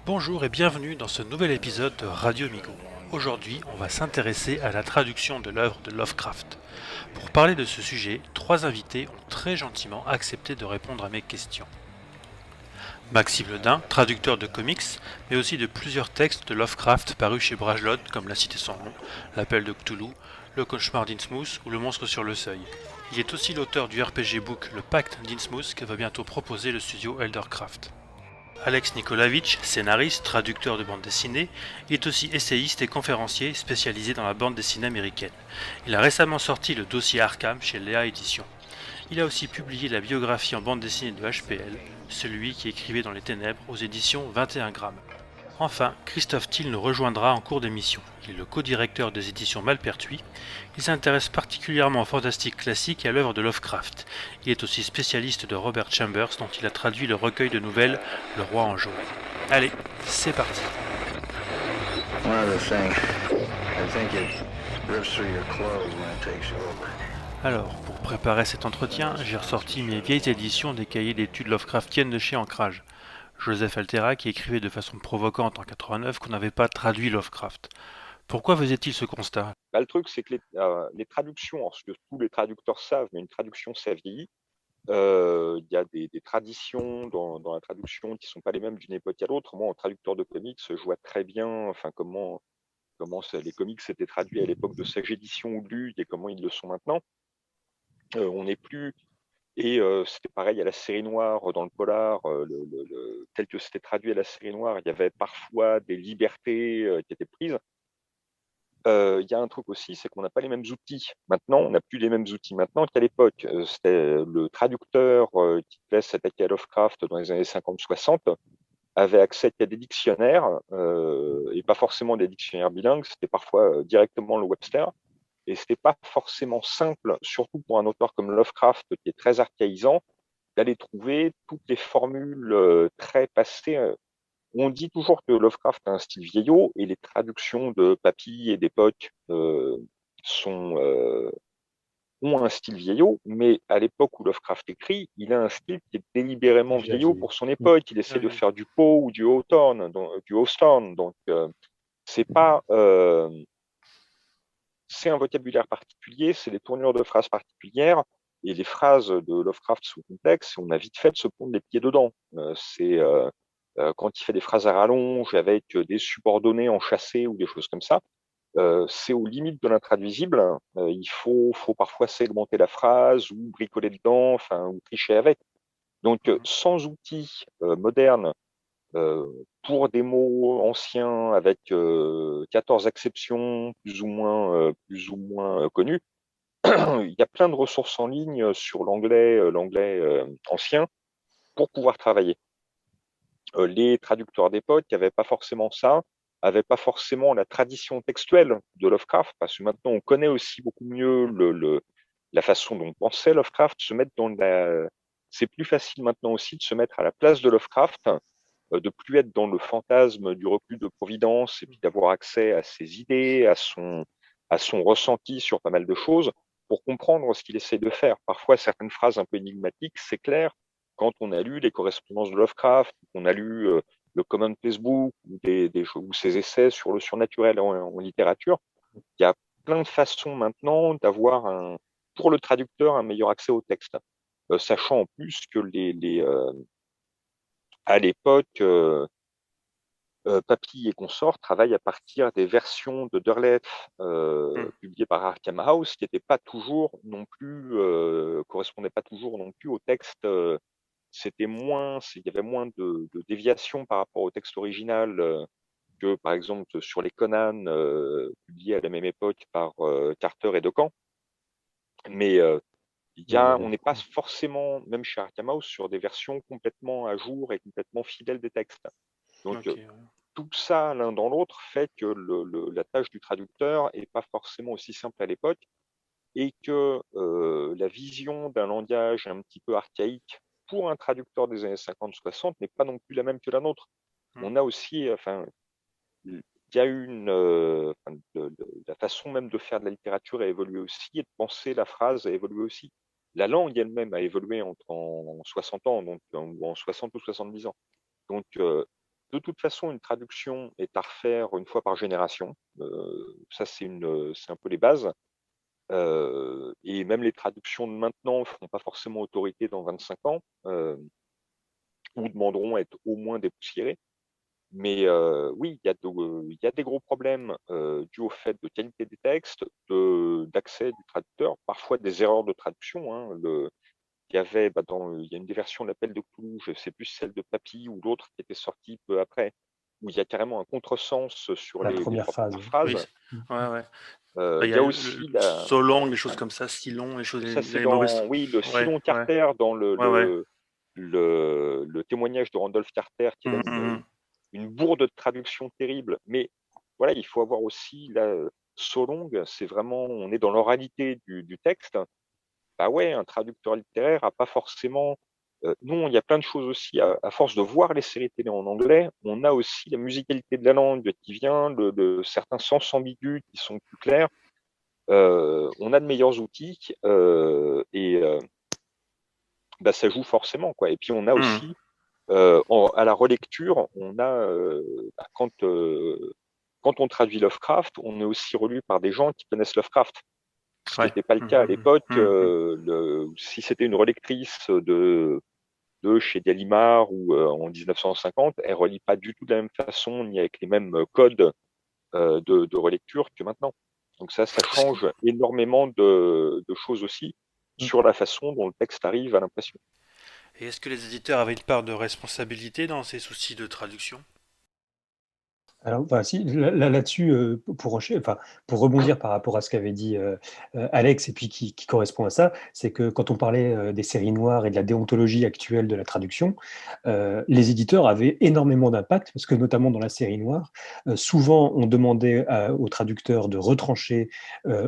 Bonjour et bienvenue dans ce nouvel épisode de Radio Migo. Aujourd'hui, on va s'intéresser à la traduction de l'œuvre de Lovecraft. Pour parler de ce sujet, 3 invités ont très gentiment accepté de répondre à mes questions. Maxime Ledin, traducteur de comics, mais aussi de plusieurs textes de Lovecraft parus chez Brajlon, comme La Cité sans nom, L'Appel de Cthulhu, Le Cauchemar d'Innsmouth ou Le Monstre sur le Seuil. Il est aussi l'auteur du RPG book Le Pacte d'Innsmouth que va bientôt proposer le studio Eldercraft. Alex Nikolavitch, scénariste, traducteur de bande dessinée, est aussi essayiste et conférencier spécialisé dans la bande dessinée américaine. Il a récemment sorti le dossier Arkham chez Léa Éditions. Il a aussi publié la biographie en bande dessinée de HPL, celui qui écrivait dans les ténèbres aux éditions 21 grammes. Enfin, Christophe Thiel nous rejoindra en cours d'émission. Il est le co-directeur des éditions Malpertuis. Il s'intéresse particulièrement au fantastique classique et à l'œuvre de Lovecraft. Il est aussi spécialiste de Robert Chambers, dont il a traduit le recueil de nouvelles Le Roi en jaune. Allez, c'est parti. Alors, pour préparer cet entretien, j'ai ressorti mes vieilles éditions des cahiers d'études Lovecraftiennes de chez Ancrage. Joseph Altera qui écrivait de façon provocante en 89 qu'on n'avait pas traduit Lovecraft. Pourquoi faisait-il ce constat ? Le truc, c'est que les traductions, ce que tous les traducteurs savent, mais une traduction, ça vieillit. Il y a des traditions dans la traduction qui ne sont pas les mêmes d'une époque à l'autre. Moi, en traducteur de comics, je vois très bien comment les comics étaient traduits à l'époque de Sage Édition ou de Lug et comment ils le sont maintenant. On n'est plus... Et c'était pareil à la série noire dans le polar, tel que c'était traduit à la série noire, il y avait parfois des libertés qui étaient prises. Il y a un truc aussi, c'est qu'on n'a pas les mêmes outils. Maintenant, on n'a plus les mêmes outils maintenant qu'à l'époque. C'était le traducteur qui devait s'attaquer à Lovecraft dans les années 50-60 avait accès qu'à des dictionnaires et pas forcément des dictionnaires bilingues. C'était parfois directement le Webster. Et c'était pas forcément simple, surtout pour un auteur comme Lovecraft qui est très archaïsant, d'aller trouver toutes les formules très passées. On dit toujours que Lovecraft a un style vieillot et les traductions de Papy et d'époque ont un style vieillot, mais à l'époque où Lovecraft écrit, il a un style qui est délibérément vieillot pour son époque. Il essaie de faire du Poe ou du Hawthorne, donc c'est pas c'est un vocabulaire particulier, c'est des tournures de phrases particulières, et les phrases de Lovecraft sont complexes, et on a vite fait de se prendre les pieds dedans. Quand il fait des phrases à rallonge avec des subordonnés enchâssés ou des choses comme ça, c'est aux limites de l'intraduisible. Il faut parfois segmenter la phrase ou bricoler dedans, ou tricher avec. Donc, sans outils modernes, pour des mots anciens avec 14 exceptions plus ou moins connues, il y a plein de ressources en ligne sur l'anglais ancien pour pouvoir travailler. Les traducteurs d'époque n'avaient pas forcément ça, n'avaient pas forcément la tradition textuelle de Lovecraft, parce que maintenant on connaît aussi beaucoup mieux la façon dont pensait Lovecraft, c'est plus facile maintenant aussi de se mettre à la place de Lovecraft, de plus être dans le fantasme du recul de Providence et puis d'avoir accès à ses idées, à son ressenti sur pas mal de choses pour comprendre ce qu'il essaie de faire. Parfois, certaines phrases un peu énigmatiques, c'est clair quand on a lu les correspondances de Lovecraft, qu'on a lu le Commonplace Book ou ses essais sur le surnaturel en littérature. Il y a plein de façons maintenant d'avoir pour le traducteur un meilleur accès au texte, sachant en plus que à l'époque, Papy et consorts travaillent à partir des versions de Derleth publiées par Arkham House, qui n'étaient pas toujours non plus, correspondaient pas toujours non plus au texte. Il y avait moins de déviations par rapport au texte original que, par exemple, sur les Conan publiés à la même époque par Carter et Docamp. Mais on n'est pas forcément, même chez Arkham House, sur des versions complètement à jour et complètement fidèles des textes. Donc, tout ça, l'un dans l'autre, fait que la tâche du traducteur n'est pas forcément aussi simple à l'époque et que la vision d'un langage un petit peu archaïque pour un traducteur des années 50-60 n'est pas non plus la même que la nôtre. On a aussi, il y a la façon même de faire de la littérature a évolué aussi et de penser la phrase a évolué aussi. la langue elle-même a évolué en 60 ans, donc, ou en 60 ou 70 ans. Donc, de toute façon, une traduction est à refaire une fois par génération. Ça, c'est un peu les bases. Et même les traductions de maintenant ne feront pas forcément autorité dans 25 ans, ou demanderont à être au moins dépoussiérées. Mais oui, il y a des gros problèmes dus au fait de qualité des textes, d'accès du traducteur, parfois des erreurs de traduction. Hein. Il y avait, il y a une des versions de l'Appel de Cthulhu, je ne sais plus celle de Papy ou l'autre qui était sortie peu après, où il y a carrément un contresens sur La les première trois phrase. premières Oui, phrases. ouais, ouais. Il Il y y a a aussi so long, les choses comme ça, si long, ça c'est les mauvaises. dans, oui, le Ouais, Silon ouais, Carter dans ouais, ouais. le témoignage de Randolph Carter, qui est là une bourde de traduction terrible. Mais voilà, il faut avoir aussi là, so long, c'est vraiment, on est dans l'oralité du texte. Bah ouais, un traducteur littéraire a pas forcément. Non, il y a plein de choses aussi. À force de voir les séries télé en anglais, on a aussi la musicalité de la langue qui vient, de certains sens ambigus qui sont plus clairs. On a de meilleurs outils bah, ça joue forcément, quoi. Et puis on a Mhm. aussi à la relecture, on a quand on traduit Lovecraft, on est aussi relu par des gens qui connaissent Lovecraft. Ce qui Ouais. n'était pas le cas à l'époque. Mhm. Si c'était une relectrice de chez Gallimard ou en 1950, elle relit pas du tout de la même façon ni avec les mêmes codes de relecture que maintenant. Donc ça change énormément de choses aussi sur la façon dont le texte arrive à l'impression. Et est-ce que les éditeurs avaient une part de responsabilité dans ces soucis de traduction? Alors, enfin, si, là-dessus, pour rebondir par rapport à ce qu'avait dit Alex, et puis qui correspond à ça, c'est que quand on parlait des séries noires et de la déontologie actuelle de la traduction, les éditeurs avaient énormément d'impact, parce que notamment dans la série noire, souvent on demandait aux traducteurs de retrancher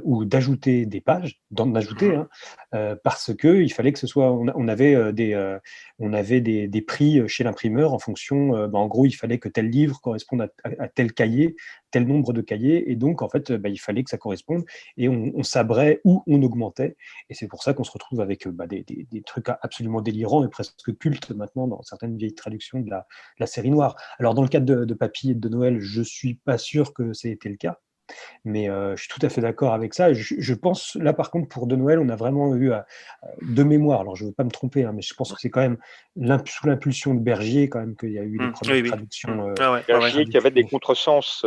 ou d'ajouter des pages, d'en ajouter, Mhm. hein, parce que il fallait que ce soit, on avait des prix chez l'imprimeur en fonction, en gros, il fallait que tel livre corresponde à tel cahier, tel nombre de cahiers, et donc en fait, il fallait que ça corresponde, et on sabrait ou on augmentait, et c'est pour ça qu'on se retrouve avec des trucs absolument délirants et presque cultes maintenant dans certaines vieilles traductions de la série noire. Alors dans le cadre de Papy et de Noël, je suis pas sûr que c'était le cas, mais je suis tout à fait d'accord avec ça. Je pense, là par contre, pour De Noël, on a vraiment eu, de mémoire, alors je ne veux pas me tromper, hein, mais je pense que c'est quand même sous l'impulsion de Bergier quand même qu'il y a eu les Oui, premières oui. traductions. Ah ouais, ouais, ouais. Bergier qui avait des contresens,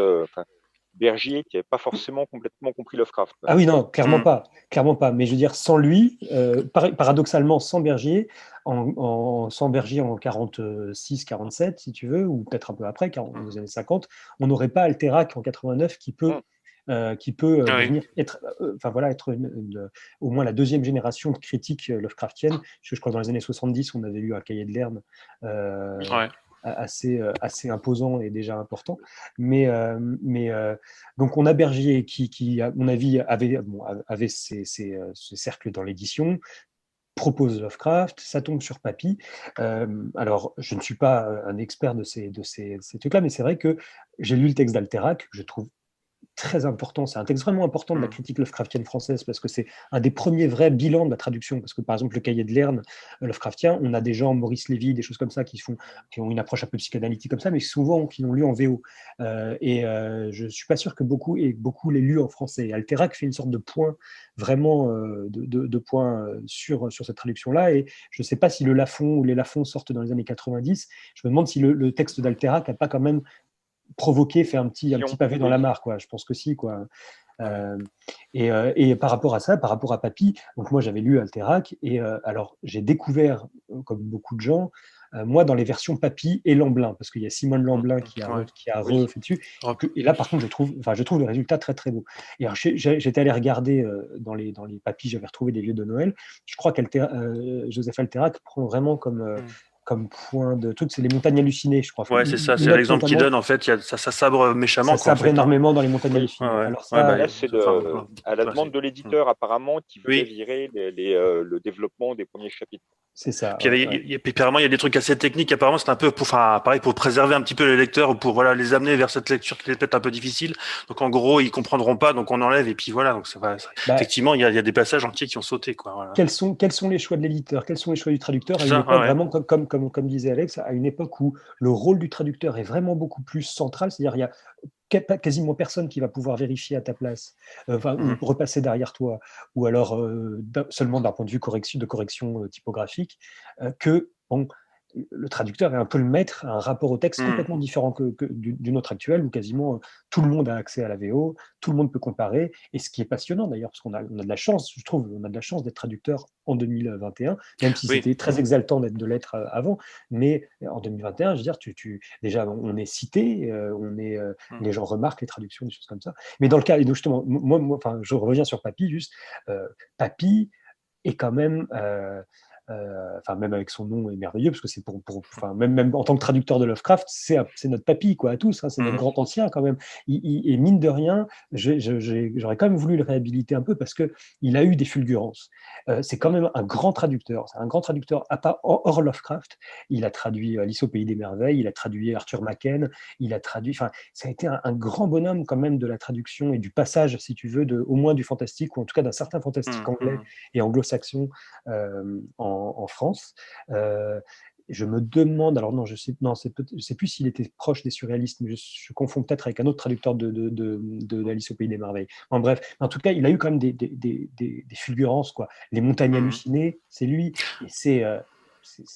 Bergier qui n'avait pas forcément complètement compris Lovecraft. Ah oui, non, Mhm. clairement pas. Mais je veux dire, sans lui, paradoxalement, sans Bergier, sans Bergier en 46, 47, si tu veux, ou peut-être un peu après, aux années 50, on n'aurait pas Alterac en 89 Hum, qui peut Ah oui. devenir être au moins la deuxième génération de critiques Lovecraftienne. Parce que je crois que dans les années 70, on avait eu un cahier de Lerne euh, Ouais. assez imposant et déjà important. Mais donc on a Bergier qui à mon avis, avait ses cercles dans l'édition, propose Lovecraft, ça tombe sur Papy. Alors, je ne suis pas un expert de ces trucs-là, mais c'est vrai que j'ai lu le texte d'Alterac, que je trouve très important. C'est un texte vraiment important de la Mhm. critique Lovecraftienne française parce que c'est un des premiers vrais bilans de la traduction. Parce que par exemple, le cahier de Lerne Lovecraftien, on a des gens, Maurice Lévy, des choses comme ça, qui ont une approche un peu psychanalytique comme ça, mais souvent qui l'ont lu en VO. Je ne suis pas sûr que beaucoup l'aient lu en français. Alterac fait une sorte de point, vraiment de point sur cette traduction-là. Et je ne sais pas si le Lafon ou les Lafon sortent dans les années 90. Je me demande si le texte d'Alterac n'a pas quand même provoquer, faire un petit pavé dans oui. la mare, quoi. Je pense que si, quoi. Ouais. Euh, et par rapport à ça, par rapport à Papy, donc moi j'avais lu Alterac, et alors j'ai découvert, comme beaucoup de gens, moi dans les versions Papy et Lamblin, parce qu'il y a Simone Lamblin Ouais. qui a Oui. refait dessus, et là par contre je trouve le résultat très très beau. Et alors j'étais allé regarder dans les Papy, j'avais retrouvé des vieux de Noël, je crois Joseph Alterac prend vraiment comme point de truc, c'est les montagnes hallucinées, je crois. Ouais, c'est ça, Il c'est note l'exemple qu'il notamment donne. En fait, ça sabre ça méchamment, quoi, en sabre fait. Hein. énormément dans les montagnes Oui. Ouais, hallucinées. ouais. Alors Ouais, bah, ça, Là, c'est enfin, à la toi, demande de Hmm. l'éditeur apparemment qui voulait Oui, virer le développement des premiers chapitres. C'est ça, Puis, ouais, ouais. puis apparemment, il y a des trucs assez techniques. Apparemment, c'est un peu, enfin, pareil, pour préserver un petit peu les lecteurs ou pour voilà, les amener vers cette lecture qui est peut-être un peu difficile. Donc, en gros, ils comprendront pas, donc on enlève et puis voilà. Donc, Bah, effectivement, il y a des passages entiers qui ont sauté, quoi. Voilà. quels sont les choix de l'éditeur? Quels sont les choix du traducteur à C'est une ça, ouais, époque, ouais. vraiment, comme disait Alex, à une époque où le rôle du traducteur est vraiment beaucoup plus central, c'est-à-dire il y a quasiment personne qui va pouvoir vérifier à ta place, enfin, ou Mhm. repasser derrière toi, ou alors seulement d'un point de vue de correction typographique, que bon, le traducteur est un peu le maître, a un rapport au texte Mhm. complètement différent du nôtre actuel, où quasiment tout le monde a accès à la VO, tout le monde peut comparer, et ce qui est passionnant d'ailleurs, parce on a de la chance, je trouve, on a de la chance d'être traducteur en 2021, même si Oui. c'était très exaltant de l'être avant, mais en 2021, je veux dire, déjà, on est cité, Mhm. les gens remarquent les traductions, des choses comme ça. Mais dans le cas, et donc justement, enfin, je reviens sur Papy, juste, Papy est quand même, enfin, même avec son nom est merveilleux, parce que c'est enfin, même en tant que traducteur de Lovecraft, c'est notre papy, quoi, à tous, hein, c'est notre Mhm. grand ancien, quand même. Et mine de rien, j'aurais quand même voulu le réhabiliter un peu, parce que il a eu des fulgurances. C'est quand même un grand traducteur, c'est un grand traducteur, à part hors Lovecraft. Il a traduit Alice au Pays des Merveilles, il a traduit Arthur Machen, il a traduit, enfin, ça a été un grand bonhomme, quand même, de la traduction et du passage, si tu veux, au moins du fantastique, ou en tout cas d'un certain fantastique anglais Mhm. et anglo-saxon en France. Je me demande, alors non, je sais plus s'il était proche des surréalistes, mais je confonds peut-être avec un autre traducteur d'Alice au Pays des Merveilles. En bref, en tout cas, il a eu quand même des fulgurances, quoi. Les montagnes Mhm. hallucinées, c'est lui, et c'est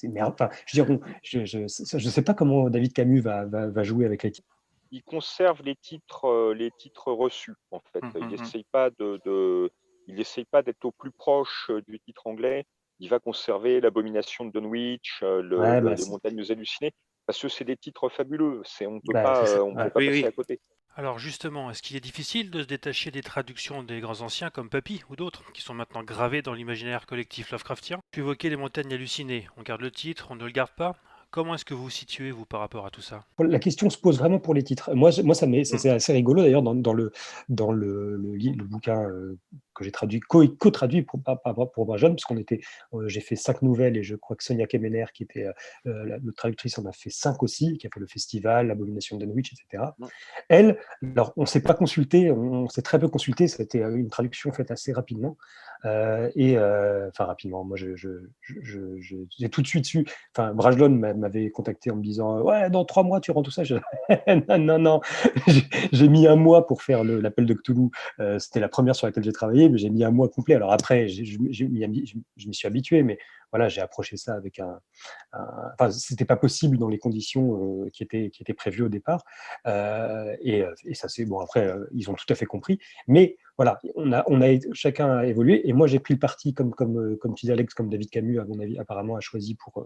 merde. Enfin, je veux dire, je sais pas comment David Camus va jouer avec les titres. Il conserve les titres reçus, en fait. Mhm. Il essaye pas d'être au plus proche du titre anglais. Il va conserver l'Abomination de Dunwich, Ouais, les Montagnes hallucinées, parce que c'est des titres fabuleux. c'est ça. On peut Ouais. pas Oui, passer oui. à côté. Alors justement, est-ce qu'il est difficile de se détacher des traductions des grands anciens comme Papy ou d'autres, qui sont maintenant gravés dans l'imaginaire collectif Lovecraftien? Tu évoquais les montagnes hallucinées. On garde le titre, on ne le garde pas. Comment est-ce que vous vous situez, vous, par rapport à tout ça? La question se pose vraiment pour les titres. Moi Mm. c'est assez rigolo d'ailleurs le bouquin que j'ai traduit, co-traduit pour Brajon, parce j'ai fait 5 nouvelles, et je crois que Sonia Kemener, qui était la traductrice, en a fait 5 aussi, qui a fait le festival, l'Abomination de Dunwich, etc. Mm. Elle, alors on s'est pas consulté, on s'est très peu consulté, c'était une traduction faite assez rapidement, enfin rapidement, moi j'ai tout de suite su, enfin Brajlon m'avait contacté en me disant ouais, dans 3 mois tu rends tout ça. Non, non, non, j'ai mis un mois pour faire l'appel de Cthulhu. C'était la première sur laquelle j'ai travaillé, mais j'ai mis un mois complet. Alors après, je m'y suis habitué, mais voilà, j'ai approché ça avec enfin, c'était pas possible dans les conditions qui étaient prévues au départ. Et ça, c'est bon. Après, ils ont tout à fait compris. Mais voilà, chacun a évolué. Et moi, j'ai pris le parti, comme tu dis, Alex, comme David Camus, à mon avis, apparemment, a choisi pour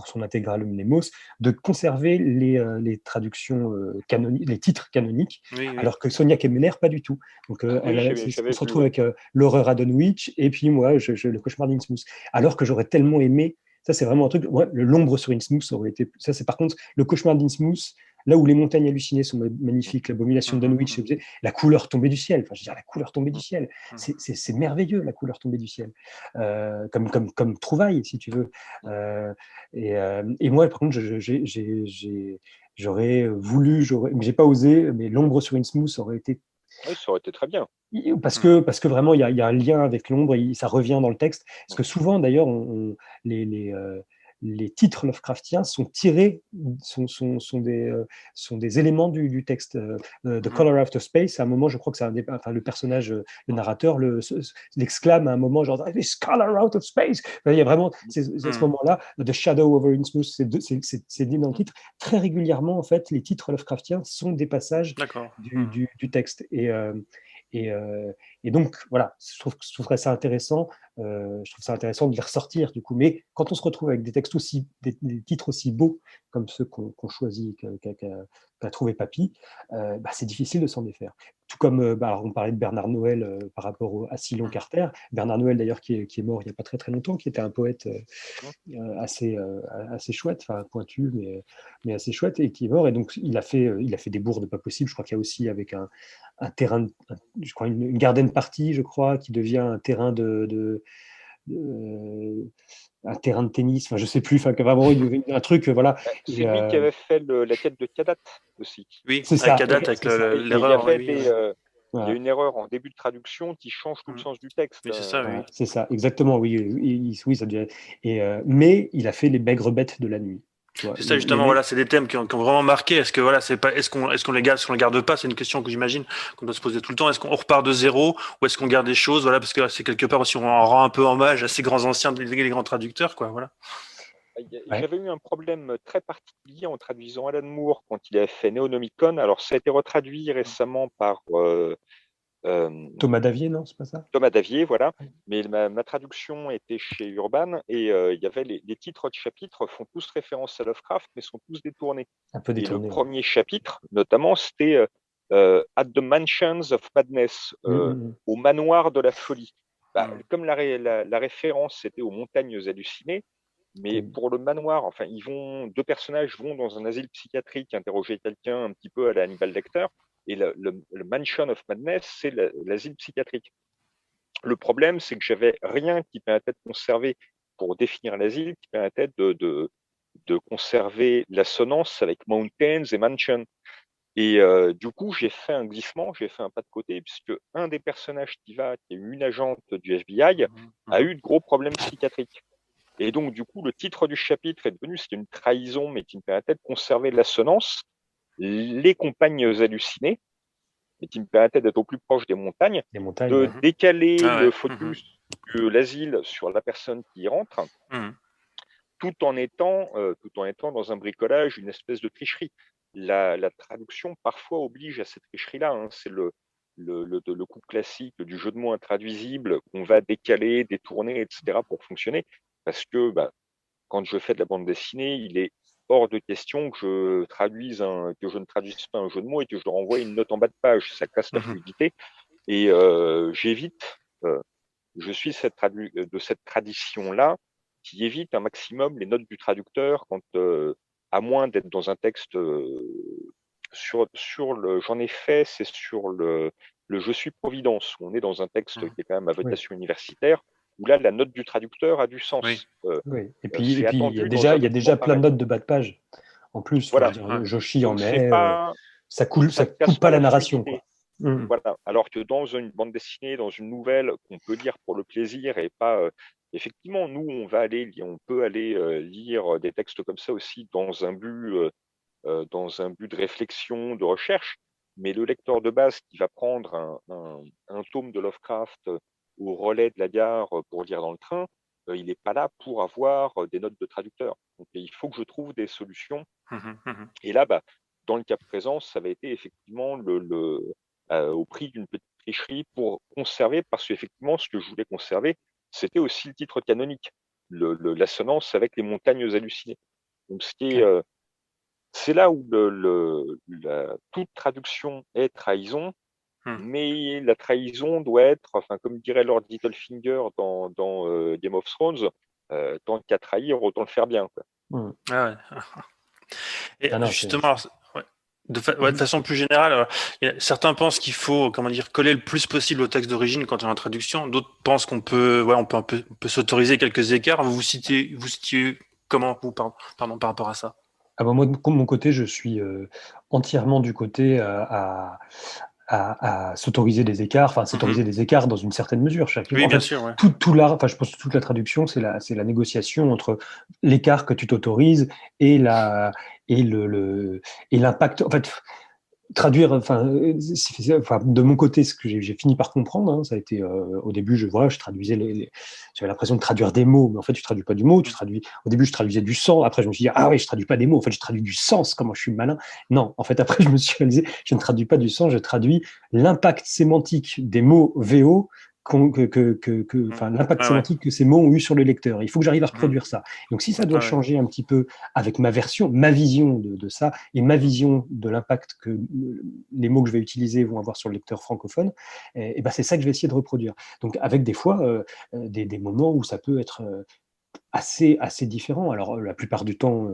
son intégrale Mnemos, de conserver les traductions canoniques, les titres canoniques, Oui, oui. alors que Sonia Kemener, pas du tout. Donc, Oui, on j'avais se vu, retrouve ouais. avec l'horreur à Dunwich, et puis moi, le cauchemar d'Innsmouth. Alors que j'aurais tellement aimé, ça c'est vraiment un truc, ouais, l'ombre sur Innsmouth aurait été, ça c'est par contre, le cauchemar d'Innsmouth, là où les montagnes hallucinées sont magnifiques, l'abomination de Mhm, Dunwich, la couleur tombée du ciel, enfin je veux dire, la couleur tombée du Mm. ciel, mhm. c'est merveilleux, la couleur tombée du ciel, comme trouvaille, si tu veux. Mm. Et moi, par contre, j'aurais voulu, mais j'ai pas osé, mais l'ombre sur Innsmouth aurait été, Oui, ça aurait été très bien. parce que vraiment, il y a un lien avec l'ombre, et ça revient dans le texte. Parce Mm. que souvent, d'ailleurs, les titres Lovecraftiens sont tirés, sont des éléments du texte. The Mhm, Color After Space, à un moment, je crois que enfin, le personnage, le narrateur, l'exclame à un moment, genre This color out of space. Enfin, il y a vraiment, c'est à ce mhm. moment-là, The Shadow over Innsmouth, c'est dit dans le titre. Très régulièrement, en fait, les titres Lovecraftiens sont des passages D'accord. Mhm. du texte. Et, euh, et donc, voilà, je trouverais ça intéressant. Je trouve ça intéressant de les ressortir, du coup. Mais quand on se retrouve avec des textes des titres aussi beaux comme ceux qu'on choisit, qu'a trouvé Papy, bah, c'est difficile de s'en défaire. Tout comme, alors on parlait de Bernard Noël par rapport à Sylon Mhm. Carter. Bernard Noël, d'ailleurs, qui est mort il n'y a pas très très longtemps, qui était un poète Mm. assez chouette, enfin pointu, mais assez chouette, et qui est mort. Et donc, il a fait des bourdes pas possibles. Je crois qu'il y a aussi avec un terrain, je crois une garden party, je crois, qui devient un terrain un terrain de tennis, enfin je sais plus, enfin vraiment un truc, voilà. C'est Et, lui qui avait fait la quête de Kadat aussi. Oui, c'est avec ça, Kadat, avec c'est ça. Et il y l'erreur, oui, avait oui, ouais. il y a Voilà. une erreur en début de traduction qui change tout le Mm. sens du texte. Oui, c'est ça, oui. Voilà, c'est ça, exactement, oui, oui, ça devient. Mais il a fait les maigres bêtes de la nuit. Tu vois, C'est ça justement, voilà, c'est des thèmes qui ont vraiment marqué. Est-ce que voilà, c'est pas, est-ce qu'on les garde, est-ce qu'on les garde pas? C'est une question que j'imagine qu'on doit se poser tout le temps. Est-ce qu'on repart de zéro ou est-ce qu'on garde des choses? Voilà, parce que c'est quelque part aussi on en rend un peu hommage à ces grands anciens, les grands traducteurs, quoi. Voilà. Ouais. J'avais eu un problème très particulier en traduisant Alan Moore quand il avait fait Neonomicon. Alors, ça a été retraduit récemment par Thomas Davier, non, c'est pas ça? Thomas Davier, voilà. Mais ma traduction était chez Urban et il y avait les titres de chapitres font tous référence à Lovecraft, mais sont tous détournés. Un peu Et le détourné. Ouais. premier chapitre, notamment, c'était At the Mansions of Madness, au manoir de la folie. Bah, Mm. comme la référence c'était aux montagnes hallucinées, mais pour le manoir, enfin, deux personnages vont dans un asile psychiatrique interroger quelqu'un un petit peu à la Hannibal Lecter, et le Mansion of Madness, c'est l'asile psychiatrique. Le problème, c'est que j'avais rien qui permettait de conserver, pour définir l'asile, qui permettait de conserver l'assonance avec mountains et mansion. Et du coup, j'ai fait un glissement, j'ai fait un pas de côté, puisque un des personnages qui est une agente du FBI, a eu de gros problèmes psychiatriques. Et donc, du coup, le titre du chapitre est devenu, c'est une trahison, mais qui me permettait de conserver l'assonance, les compagnes hallucinées, et qui me permettait d'être au plus proche des montagnes, Les montagnes, de ouais. décaler Ah le ouais. focus de l'asile sur la personne qui y rentre, Mhm. tout en étant dans un bricolage, une espèce de tricherie. La traduction parfois oblige à cette tricherie-là. Hein. C'est le coup classique du jeu de mots intraduisible qu'on va décaler, détourner, etc. pour fonctionner. Parce que quand je fais de la bande dessinée, il est hors de question que je ne traduise pas un jeu de mots et que je renvoie une note en bas de page. Ça casse la fluidité. Et j'évite, je suis de cette tradition-là qui évite un maximum les notes du traducteur à moins d'être dans un texte j'en ai fait, c'est sur le Je suis Providence, où on est dans un texte qui est quand même à Oui. vocation universitaire, où là, la note du traducteur a du sens. Oui. Oui. Et puis C'est il y a attendu dans un déjà document plein de pareil. notes de bas de page. En plus, Voilà. Joshi en Donc, met, ça ça ne casse coupe pas pas la la narration, fluidité. quoi. Voilà. Alors que dans une bande dessinée, dans une nouvelle qu'on peut lire pour le plaisir et pas. Effectivement, nous, on peut aller lire des textes comme ça aussi dans un but de réflexion, de recherche. Mais le lecteur de base qui va prendre un tome de Lovecraft au relais de la gare pour lire dans le train, il n'est pas là pour avoir des notes de traducteur. Donc, il faut que je trouve des solutions. Et là, dans le cas présent, ça avait été effectivement au prix d'une petite tricherie pour conserver, parce qu'effectivement, ce que je voulais conserver, c'était aussi le titre canonique, l'assonance avec les montagnes hallucinées. Donc, c'est là où toute traduction est trahison, mais la trahison doit être, enfin, comme dirait Lord Littlefinger dans Game of Thrones, tant qu'à trahir, autant le faire bien, quoi. Ah ouais. Et Ah non, justement, ouais, de façon plus générale, certains pensent qu'il faut, comment dire, coller le plus possible au texte d'origine quand on est en traduction. D'autres pensent qu'on peut, ouais, on peut s'autoriser quelques écarts. Vous situez comment vous, pardon, par rapport à ça? Ah bah moi, de mon côté, je suis entièrement du côté à s'autoriser des écarts, enfin s'autoriser des écarts dans une certaine mesure. Oui, En bien fait, sûr, ouais. tout l'art, enfin je pense que toute la traduction, c'est la négociation entre l'écart que tu t'autorises et et l'impact. En fait, traduire, enfin, de mon côté, ce que j'ai fini par comprendre, hein, ça a été au début, je traduisais j'avais l'impression de traduire des mots, mais en fait, tu traduis pas du mot, au début, je traduisais du sang, après, je me suis dit, ah oui, je traduis pas des mots, en fait, je traduis du sens, comment je suis malin. Non, en fait, après, je me suis réalisé, je ne traduis pas du sens, je traduis l'impact sémantique des mots VO, l'impact Ah ouais. sémantique que ces mots ont eu sur le lecteur. Il faut que j'arrive à reproduire ça. Donc, si ça doit Ah ouais. changer un petit peu avec ma version, ma vision de ça et ma vision de l'impact que les mots que je vais utiliser vont avoir sur le lecteur francophone, et ben c'est ça que je vais essayer de reproduire. Donc, avec des fois des moments où ça peut être assez différent. Alors, la plupart du temps,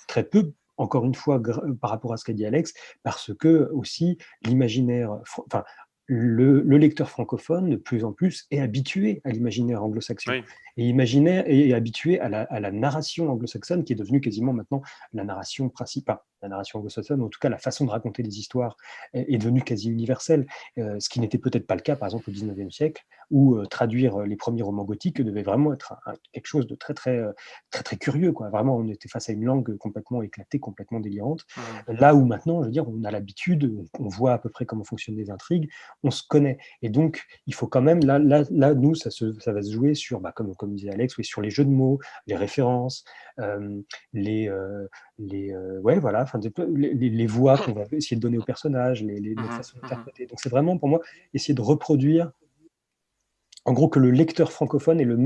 très peu, encore une fois, par rapport à ce qu'a dit Alex, parce que aussi l'imaginaire, enfin, le lecteur francophone, de plus en plus, est habitué à l'imaginaire anglo-saxon. Oui. Et imaginaire et habitué à la narration anglo-saxonne, qui est devenue quasiment maintenant la narration principale. La narration anglo-saxonne, en tout cas la façon de raconter des histoires, est devenue quasi universelle, ce qui n'était peut-être pas le cas, par exemple, au XIXe siècle, où traduire les premiers romans gothiques devait vraiment être quelque chose de très, très, très, très curieux, quoi. Vraiment, on était face à une langue complètement éclatée, complètement délirante. Mhm. Là où maintenant, je veux dire, on a l'habitude, on voit à peu près comment fonctionnent les intrigues, on se connaît. Et donc, il faut quand même, nous, ça va se jouer sur, comme disait Alex, oui, sur les jeux de mots, les références, les, ouais, voilà, enfin, les voix qu'on va essayer de donner aux personnages, notre Mhm. façon Mhm. d'interpréter. Donc, c'est vraiment, pour moi, essayer de reproduire, en gros, que le lecteur francophone ait la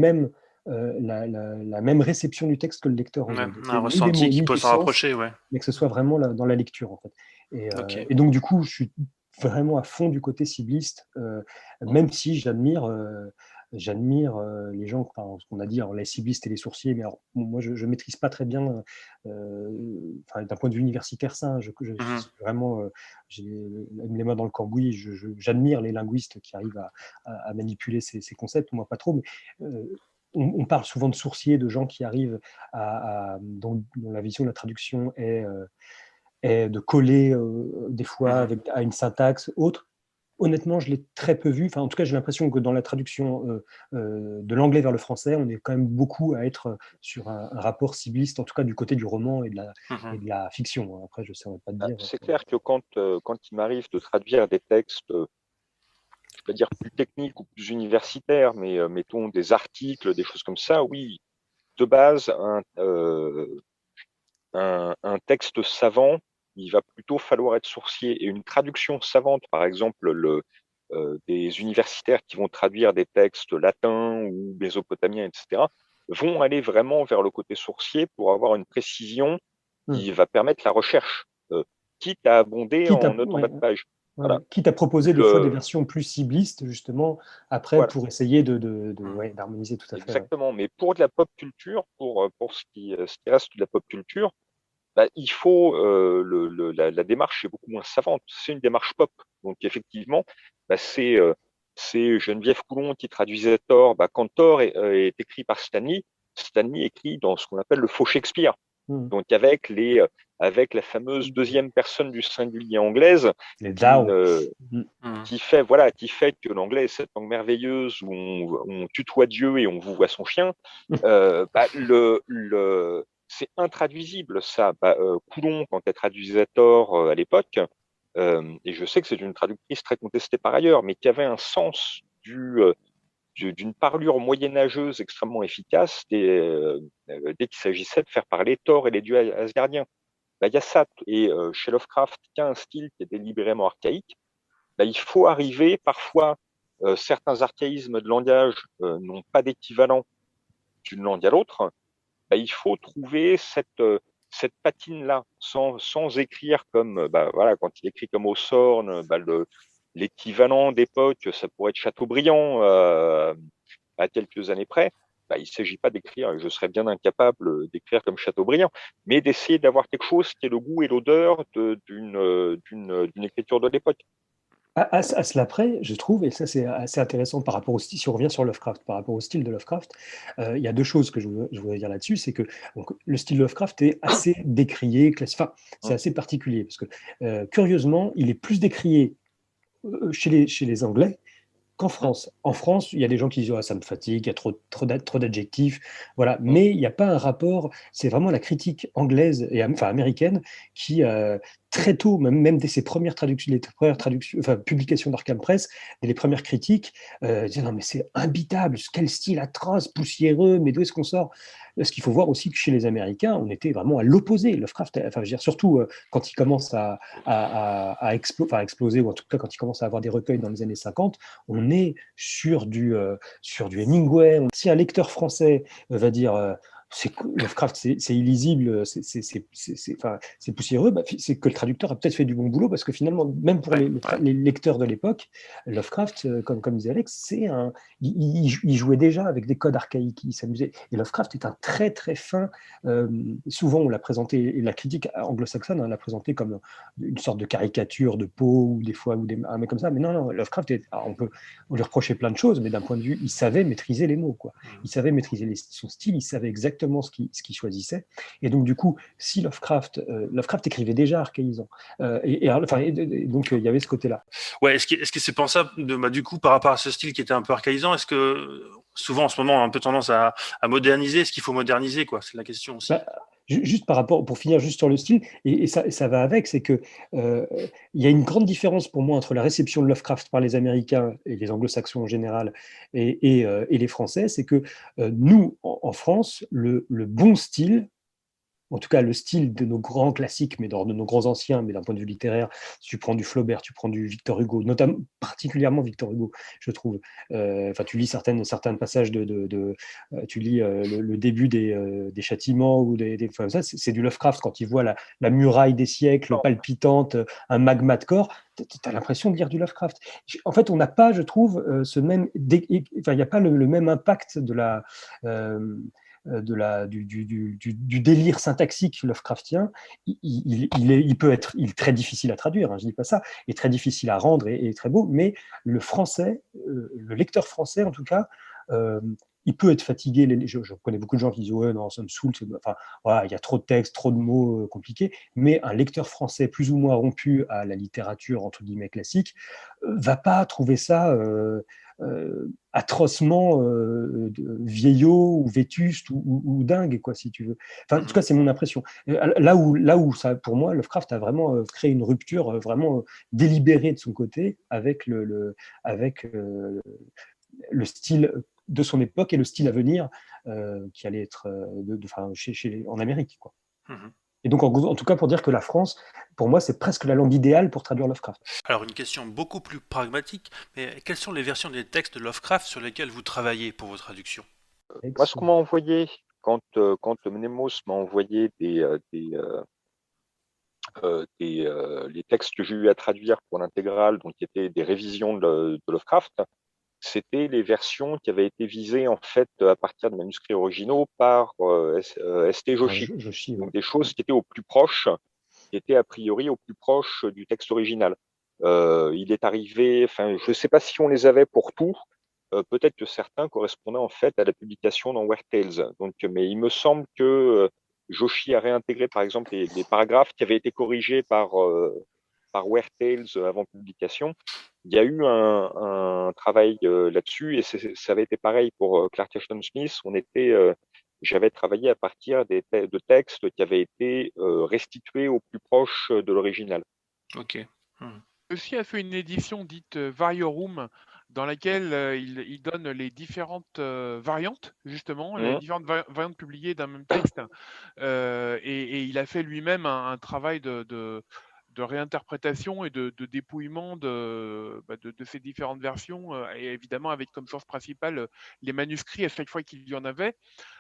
même réception du texte que le lecteur Ouais, anglais. Donc, un ni des ressenti mots, qui ni peut du s'en sens, rapprocher, ouais. mais que ce soit vraiment dans la lecture, en fait. Ok. Et donc, du coup, je suis vraiment à fond du côté cibliste, même si j'admire les gens, enfin, ce qu'on a dit, alors, les ciblistes et les sourciers, mais alors, moi, je ne maîtrise pas très bien, d'un point de vue universitaire, ça, hein, Mhm. vraiment, j'ai les mains dans le cambouis, j'admire les linguistes qui arrivent à manipuler ces concepts, moi pas trop, mais on parle souvent de sourciers, de gens qui arrivent dont la vision de la traduction est de coller des fois Mhm. à une syntaxe autre. Honnêtement, je l'ai très peu vu. Enfin, en tout cas, j'ai l'impression que dans la traduction de l'anglais vers le français, on est quand même beaucoup à être sur un rapport cibliste, en tout cas du côté du roman et Mhm. de la fiction. Après, je ne saurais pas te dire. C'est clair que quand il m'arrive de traduire des textes, je vais pas dire plus techniques ou plus universitaires, mais mettons des articles, des choses comme ça, oui, de base, un texte savant, il va plutôt falloir être sourcier. Et une traduction savante, par exemple, des universitaires qui vont traduire des textes latins ou mésopotamiens, etc., vont aller vraiment vers le côté sourcier pour avoir une précision Hmm. qui va permettre la recherche, quitte à abonder Quitte en à, note en ouais, bas de page. ouais, Voilà. ouais. Quitte à proposer des fois des Le, versions plus ciblistes, justement, après, voilà. pour essayer Mhm. ouais, d'harmoniser tout à fait. Ouais. Exactement. Mais pour de la pop culture, pour ce qui reste de la pop culture, bah, il faut la démarche est beaucoup moins savante. C'est une démarche pop. Donc effectivement, bah, c'est Geneviève Coulon qui traduisait Thor. Bah, quand Thor est écrit par Stanley, Stanley écrit dans ce qu'on appelle le faux Shakespeare. Hmm. Donc avec la fameuse deuxième personne du singulier anglaise Les qui DAO. ne Hmm. Mhm. qui fait que l'anglais est cette langue merveilleuse où on tutoie Dieu et on vous voit son chien. Bah, c'est intraduisible ça. Bah, Coulon, quand elle traduisait Thor à l'époque, et je sais que c'est une traductrice très contestée par ailleurs, mais qui avait un sens d'une parlure moyenâgeuse extrêmement efficace dès qu'il s'agissait de faire parler Thor et les dieux asgardiens. Bah, il y a ça. Et chez Lovecraft, il y a un style qui est délibérément archaïque. Bah, il faut arriver, parfois, certains archaïsmes de langage n'ont pas d'équivalent d'une langue à l'autre. Bah, il faut trouver cette patine-là, sans écrire comme, bah, voilà, quand il écrit comme Hawthorne, bah, l'équivalent d'époque, ça pourrait être Chateaubriand à quelques années près. Bah, il ne s'agit pas d'écrire, je serais bien incapable d'écrire comme Chateaubriand, mais d'essayer d'avoir quelque chose qui est le goût et l'odeur d'une écriture de l'époque. À cela près, je trouve, et ça c'est assez intéressant par rapport au style, si on revient sur Lovecraft, par rapport au style de Lovecraft, il y a deux choses que je voudrais dire là-dessus, c'est que donc, le style Lovecraft est assez décrié, enfin, c'est assez particulier, parce que curieusement, il est plus décrié chez les Anglais qu'en France. En France, il y a des gens qui disent oh, ça me fatigue, il y a trop d'adjectifs, voilà. Mais il n'y a pas un rapport. C'est vraiment la critique anglaise et enfin américaine qui très tôt, même dès ses premières traductions, enfin publications d'Arkham Press, dès les premières critiques, disaient non mais c'est imbitable, quel style atroce, poussiéreux, mais d'où est-ce qu'on sort? Ce qu'il faut voir aussi que chez les Américains, on était vraiment à l'opposé. Lovecraft, enfin, je veux dire, surtout quand il commence à exploser, ou en tout cas quand il commence à avoir des recueils dans les années 50, on est sur du Hemingway. Si un lecteur français va dire Lovecraft, c'est illisible, c'est poussiéreux. C'est que le traducteur a peut-être fait du bon boulot parce que finalement, même pour les lecteurs de l'époque, Lovecraft, comme disait Alex, il jouait déjà avec des codes archaïques, il s'amusait. Et Lovecraft est un très très fin. Souvent, on l'a présenté, et la critique anglo-saxonne l'a présenté comme une sorte de caricature de Poe ou des fois un mec comme ça. Mais non, Lovecraft, on lui reprochait plein de choses, mais d'un point de vue, il savait maîtriser les mots, quoi. Il savait maîtriser son style, il savait exactement ce qu'il choisissait. Et donc, du coup, si Lovecraft écrivait déjà archaïsant, donc il y avait ce côté-là. Ouais, est-ce que c'est pensable du coup, par rapport à ce style qui était un peu archaïsant, est-ce que souvent en ce moment on a un peu tendance à moderniser? Est-ce qu'il faut moderniser, quoi? C'est la question aussi. Juste par rapport, pour finir juste sur le style, et ça va avec, c'est que il y a une grande différence pour moi entre la réception de Lovecraft par les Américains et les Anglo-Saxons en général et les Français, c'est que nous, en France, le bon style, en tout cas le style de nos grands classiques, mais de nos grands anciens, mais d'un point de vue littéraire, si tu prends du Flaubert, tu prends du Victor Hugo, notamment particulièrement Victor Hugo, je trouve. Tu lis certains passages tu lis le début des Châtiments ou ça, c'est du Lovecraft quand il voit la muraille des siècles palpitante, un magma de corps. Tu as l'impression de lire du Lovecraft. En fait, on n'a pas, je trouve, ce même, il n'y a pas le même impact de la du délire syntaxique Lovecraftien. Il peut être très difficile à traduire, je ne dis pas ça, et très difficile à rendre et très beau, mais le français, le lecteur français en tout cas, il peut être fatigué. Je connais beaucoup de gens qui disent ouais, non, ça me saoule. Il y a trop de textes, trop de mots compliqués. Mais un lecteur français plus ou moins rompu à la littérature entre guillemets classique va pas trouver ça atrocement vieillot ou vétuste ou dingue, quoi, si tu veux. En tout cas, c'est mon impression. Là où ça, pour moi, Lovecraft a vraiment créé une rupture vraiment délibérée de son côté avec le style de son époque et le style à venir qui allait être en Amérique, quoi. Et donc, en tout cas, pour dire que la France, pour moi, c'est presque la langue idéale pour traduire Lovecraft. Alors, une question beaucoup plus pragmatique, mais quelles sont les versions des textes de Lovecraft sur lesquelles vous travaillez pour vos traductions? Moi, ce qu'on m'a envoyé, quand Mnemos m'a envoyé les textes que j'ai eu à traduire pour l'intégrale, donc qui étaient des révisions de Lovecraft, c'était les versions qui avaient été visées en fait à partir de manuscrits originaux par S.T. Joshi. Donc des choses qui étaient au plus proche, qui étaient a priori au plus proche du texte original. Il est arrivé, je ne sais pas si on les avait pour tout, peut-être que certains correspondaient en fait à la publication dans Weird Tales. Donc, mais il me semble que Joshi a réintégré par exemple les paragraphes qui avaient été corrigés par Weird Tales avant publication. Il y a eu un travail là-dessus et ça avait été pareil pour Clark Ashton Smith. J'avais travaillé à partir de textes qui avaient été restitués au plus proche de l'original. Ok. Aussi a fait une édition dite Variorum dans laquelle il donne les différentes variantes, justement, les différentes variantes publiées d'un même texte. Et il a fait lui-même un travail de réinterprétation et de dépouillement de ces différentes versions, et évidemment avec comme source principale les manuscrits à chaque fois qu'il y en avait.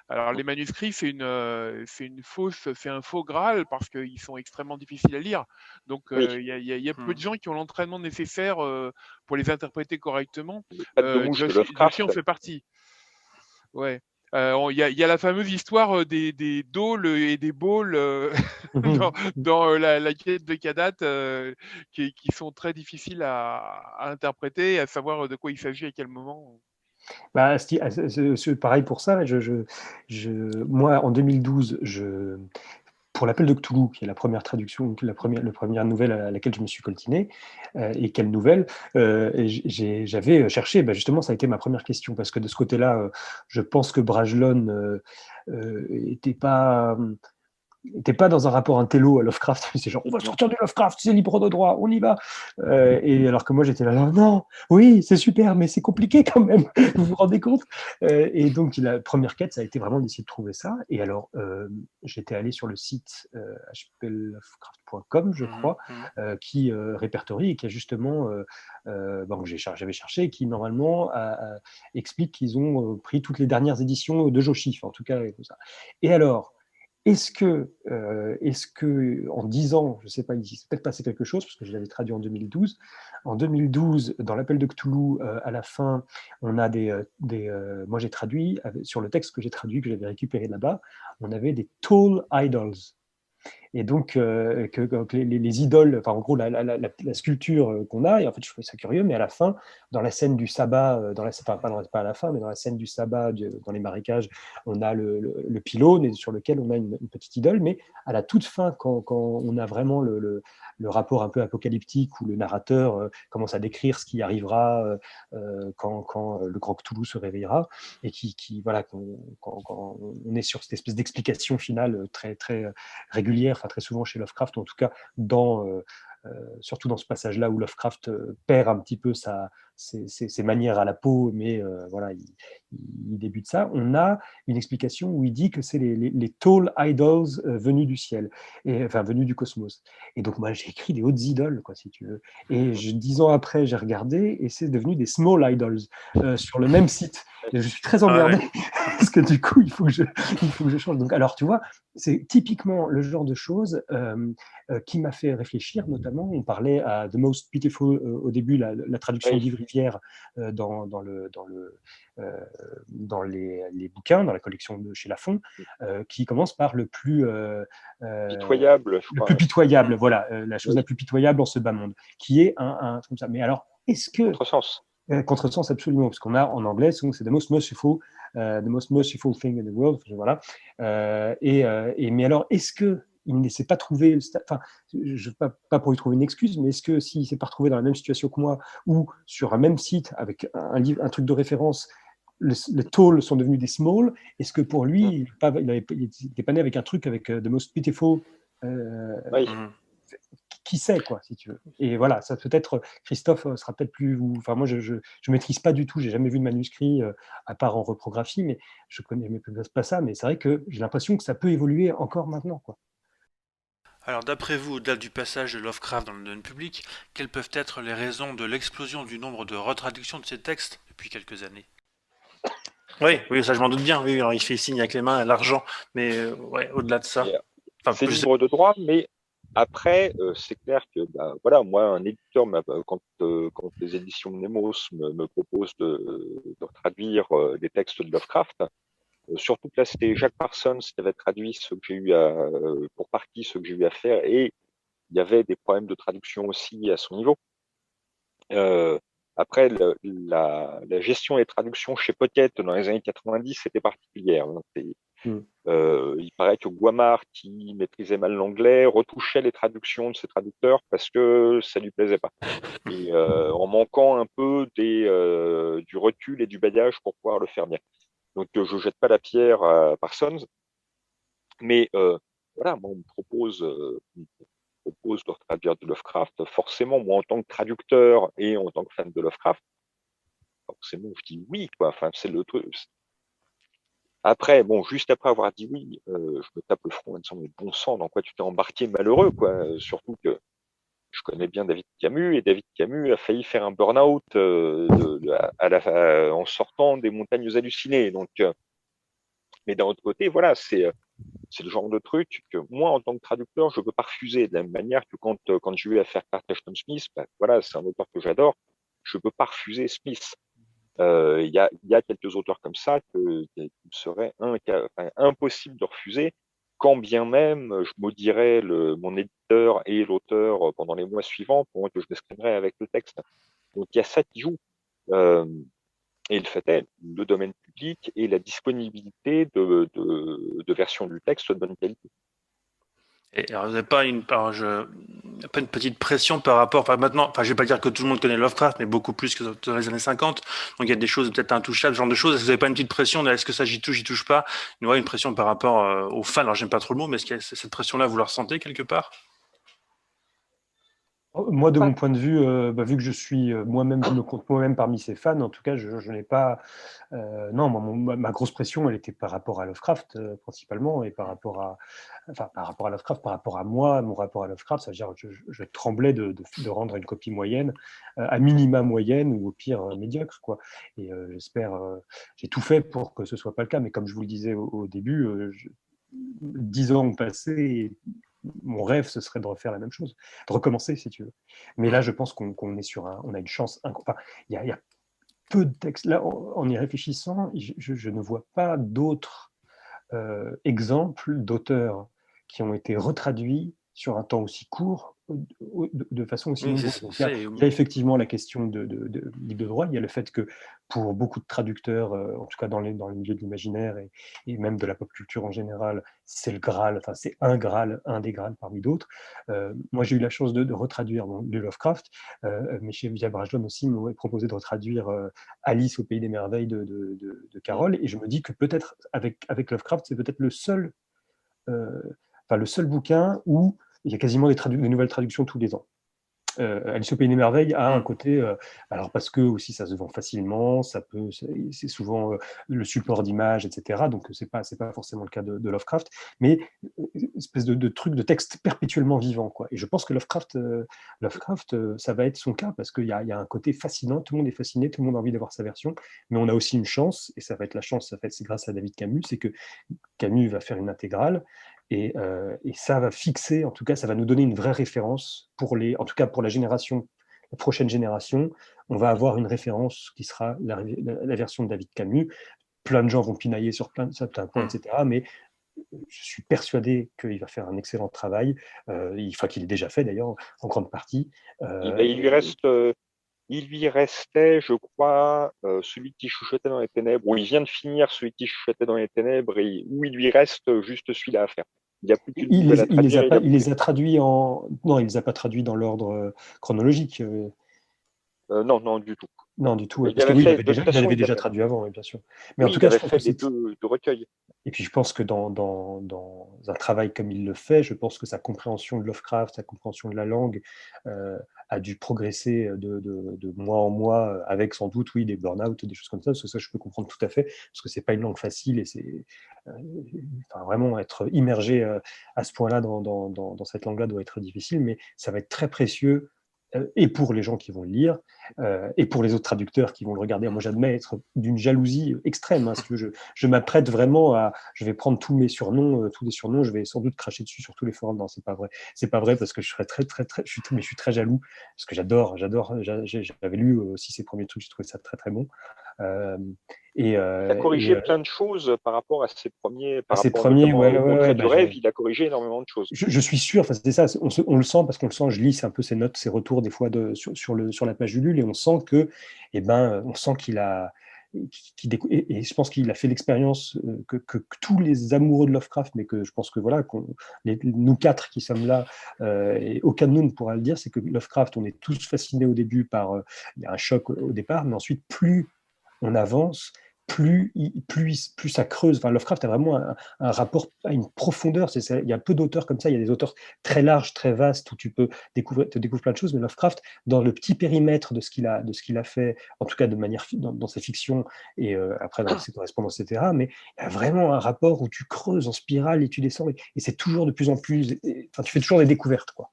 Alors les manuscrits, c'est un faux Graal parce qu'ils sont extrêmement difficiles à lire. Donc il y a peu de gens qui ont l'entraînement nécessaire pour les interpréter correctement. Joshi en fait partie. Ouais. Il y a la fameuse histoire des dôles et des bôles dans la quête de Kadat qui sont très difficiles à interpréter, à savoir de quoi il s'agit à quel moment. C'est pareil pour ça. Moi, en 2012, pour l'Appel de Cthulhu, qui est la première traduction, la première nouvelle à laquelle je me suis coltiné, et quelle nouvelle, j'avais cherché, justement, ça a été ma première question, parce que de ce côté-là, je pense que Brajlon était pas... t'es pas dans un rapport intello à Lovecraft, c'est genre on va sortir du Lovecraft, c'est libre de droit, on y va. Et alors que moi j'étais là, non, oui, c'est super, mais c'est compliqué quand même, vous vous rendez compte? Et donc la première quête, ça a été vraiment d'essayer de trouver ça. Et alors j'étais allé sur le site hplovecraft.com, je crois, qui répertorie et qui a justement, bon, j'avais cherché, qui normalement explique qu'ils ont pris toutes les dernières éditions de Joshi, en tout cas, et tout ça. Et alors, est-ce que, en 10 ans, je ne sais pas, il s'est peut-être passé quelque chose, parce que je l'avais traduit en 2012. En 2012, dans l'appel de Cthulhu, à la fin, on a moi j'ai traduit, sur le texte que j'ai traduit, que j'avais récupéré là-bas, on avait des tall idols. Et donc, que les idoles, enfin, en gros, la sculpture qu'on a, et en fait, je trouvais ça curieux, mais à la fin, dans la scène du sabbat, enfin, pas à la fin, mais dans la scène du sabbat, dans les marécages, on a le pylône sur lequel on a une petite idole, mais à la toute fin, quand on a vraiment le rapport un peu apocalyptique où le narrateur commence à décrire ce qui arrivera quand le grand Cthulhu se réveillera, et voilà, quand on est sur cette espèce d'explication finale très, très régulière, enfin très souvent chez Lovecraft, ou en tout cas surtout dans ce passage-là où Lovecraft perd un petit peu ses manières à la peau, mais voilà, il débute ça. On a une explication où il dit que c'est les tall idols venus du ciel, enfin venus du cosmos. Et donc moi j'ai écrit des hautes idoles, quoi, si tu veux. Et 10 ans après j'ai regardé et c'est devenu des small idols sur le même site. Et je suis très emmerdé parce que du coup il faut que je change. Donc alors tu vois, c'est typiquement le genre de choses qui m'a fait réfléchir, notamment, on parlait à The Most Pitiful au début, la traduction d'Yves Rivière dans les bouquins, dans la collection de chez Lafon, qui commence par le plus pitoyable, je le crois. plus pitoyable, voilà, la chose la plus pitoyable en ce bas monde, qui est un truc comme ça. Mais alors, est-ce que Contresens. Contresens, absolument, parce qu'on a en anglais, c'est the most merciful thing in the world, voilà. Mais alors, est-ce que il ne s'est pas trouvé, enfin, je pas pour lui trouver une excuse, mais est-ce que s'il ne s'est pas retrouvé dans la même situation que moi, ou sur un même site avec un livre, un truc de référence, les tall sont devenus des small, est-ce que pour lui, il n'était pas né avec un truc avec the most pitiful qui sait, quoi, si tu veux. Et voilà, ça peut-être, Christophe sera peut-être plus. Enfin, moi, je maîtrise pas du tout, j'ai jamais vu de manuscrit, à part en reprographie, mais je connais pas ça, mais c'est vrai que j'ai l'impression que ça peut évoluer encore maintenant, quoi. Alors d'après vous, au-delà du passage de Lovecraft dans le domaine public, quelles peuvent être les raisons de l'explosion du nombre de retraductions de ces textes depuis quelques années? Oui, oui, ça je m'en doute bien. Oui, alors il fait signe avec les mains à l'argent, mais ouais, au-delà de ça. Enfin, c'est libre de droit, mais après, c'est clair que voilà, moi, un éditeur, quand les éditions Nemos me proposent de traduire des textes de Lovecraft, surtout que là, c'était Jacques Parsons qui avait traduit ce que j'ai eu pour partie ce que j'ai eu à faire, et il y avait des problèmes de traduction aussi à son niveau. Après, la gestion des traductions chez Pocket dans les années 90, c'était particulière. Il paraît que Guamard, qui maîtrisait mal l'anglais, retouchait les traductions de ses traducteurs parce que ça lui plaisait pas. Et en manquant un peu du recul et du bagage pour pouvoir le faire bien. Donc je jette pas la pierre à Parsons, mais voilà, moi on me propose de traduire de Lovecraft. Forcément, moi en tant que traducteur et en tant que fan de Lovecraft, forcément je dis oui, quoi. Enfin, c'est le truc. Après, bon, juste après avoir dit oui, je me tape le front en disant mais bon sang, dans quoi tu t'es embarqué, malheureux, quoi. Surtout que je connais bien David Camus, et David Camus a failli faire un burn-out en sortant des Montagnes hallucinées. Donc, mais d'un autre côté, voilà, c'est le genre de truc que moi, en tant que traducteur, je peux pas refuser. De la même manière que quand j'ai eu à faire Carterton Smith, voilà, c'est un auteur que j'adore, je peux pas refuser Smith. Il y a quelques auteurs comme ça qu'il me serait impossible de refuser, quand bien même je maudirais mon éditeur et l'auteur pendant les mois suivants pour que je m'exprimerais avec le texte. Donc il y a ça qui joue. Et le fait est, le domaine public et la disponibilité de versions du texte de bonne qualité. Et alors, vous n'avez pas pas une petite pression par rapport, enfin maintenant, enfin je vais pas dire que tout le monde connaît Lovecraft, mais beaucoup plus que dans les années 50. Donc il y a des choses peut-être intouchables, ce genre de choses. Est-ce que vous n'avez pas une petite pression est-ce que ça j'y touche pas? Une pression par rapport aux fans. Alors j'aime pas trop le mot, mais est-ce qu'il y a cette pression-là, vous la ressentez quelque part? Moi, de mon point de vue, vu que je suis moi-même, je me compte moi-même parmi ces fans, en tout cas, je n'ai pas. Non, ma grosse pression, elle était par rapport à Lovecraft principalement, et par rapport à, enfin, par rapport à Lovecraft, par rapport à moi, mon rapport à Lovecraft, c'est-à-dire je tremblais de rendre une copie moyenne, à minima moyenne ou au pire médiocre, quoi. Et j'espère, j'ai tout fait pour que ce soit pas le cas, mais comme je vous le disais au début, 10 ans ont passé et mon rêve, ce serait de refaire la même chose, de recommencer, si tu veux. Mais là, je pense qu'on est sur on a une chance. Enfin, il y a peu de textes. Là, en y réfléchissant, je ne vois pas d'autres exemples d'auteurs qui ont été retraduits sur un temps aussi court, de façon aussi nombreuse. Donc, il y a effectivement la question de livre de droit. Il y a le fait que pour beaucoup de traducteurs, en tout cas dans le milieu de l'imaginaire et même de la pop culture en général, c'est le Graal, enfin c'est un Graal, un des Graals parmi d'autres. Moi, j'ai eu la chance de retraduire de Lovecraft, mais chez Via Brajlon aussi, m'ont proposé de retraduire Alice au Pays des Merveilles de Carroll, et je me dis que peut-être avec Lovecraft, c'est peut-être le seul bouquin où il y a quasiment des nouvelles traductions tous les ans. Alice au Pays des Merveilles a un côté, alors parce que aussi ça se vend facilement, c'est souvent le support d'image, etc. Donc c'est pas forcément le cas de Lovecraft, mais une espèce de truc de texte perpétuellement vivant, quoi. Et je pense que Lovecraft, ça va être son cas parce qu'il y a un côté fascinant, tout le monde est fasciné, tout le monde a envie d'avoir sa version, mais on a aussi une chance, et ça va être la chance, c'est grâce à David Camus, c'est que Camus va faire une intégrale. Et ça va fixer, en tout cas, ça va nous donner une vraie référence en tout cas pour la prochaine génération. On va avoir une référence qui sera la version de David Camus. Plein de gens vont pinailler sur certains points, etc. Mais je suis persuadé qu'il va faire un excellent travail, qu'il est déjà fait d'ailleurs en grande partie. Il lui restait, je crois, celui qui chuchotait dans les ténèbres, ou il vient de finir celui qui chuchotait dans les ténèbres, et où il lui reste juste celui-là à faire. Il n'y a plus qu'une nouvelle à traduire. Il les a traduits Non, il ne les a pas traduits dans l'ordre chronologique. Non, du tout. Non, du tout. Parce qu'il avait déjà traduit avant, oui, bien sûr. Mais oui, en tout cas, il avait fait les deux recueils. Et puis je pense que dans un travail comme il le fait, je pense que sa compréhension de Lovecraft, sa compréhension de la langue a dû progresser de mois en mois, avec sans doute, oui, des burn-out, des choses comme ça, parce que ça, je peux comprendre tout à fait, parce que c'est pas une langue facile, et c'est vraiment être immergé à ce point-là dans cette langue-là doit être difficile, mais ça va être très précieux, et pour les gens qui vont le lire, et pour les autres traducteurs qui vont le regarder. Moi, j'admets être d'une jalousie extrême. Si tu veux, je m'apprête vraiment je vais prendre tous mes surnoms, tous les surnoms, je vais sans doute cracher dessus sur tous les forums. Non, c'est pas vrai. C'est pas vrai parce que je serais je suis très jaloux parce que j'avais lu aussi ses premiers trucs, je trouvais ça très très bon. Il a corrigé plein de choses par rapport à ses premiers. Du rêve, il a corrigé énormément de choses. Je suis sûr, c'est ça, on le sent parce qu'on le sent. Je lis un peu ses notes, ses retours des fois sur la page Ulule, et on sent que, on sent qu'il a. Et je pense qu'il a fait l'expérience que tous les amoureux de Lovecraft, mais que je pense que voilà, nous quatre qui sommes là, et aucun de nous ne pourra le dire, c'est que Lovecraft, on est tous fascinés au début il y a un choc au départ, mais ensuite plus on avance, plus ça creuse. Enfin, Lovecraft a vraiment un rapport à une profondeur. Il y a peu d'auteurs comme ça. Il y a des auteurs très larges, très vastes, où tu peux te découvrir plein de choses. Mais Lovecraft, dans le petit périmètre de ce qu'il a fait, en tout cas de manière dans sa fiction et après dans ses correspondances, etc. Mais il y a vraiment un rapport où tu creuses en spirale et tu descends. Et c'est toujours de plus en plus. Enfin, tu fais toujours des découvertes, quoi.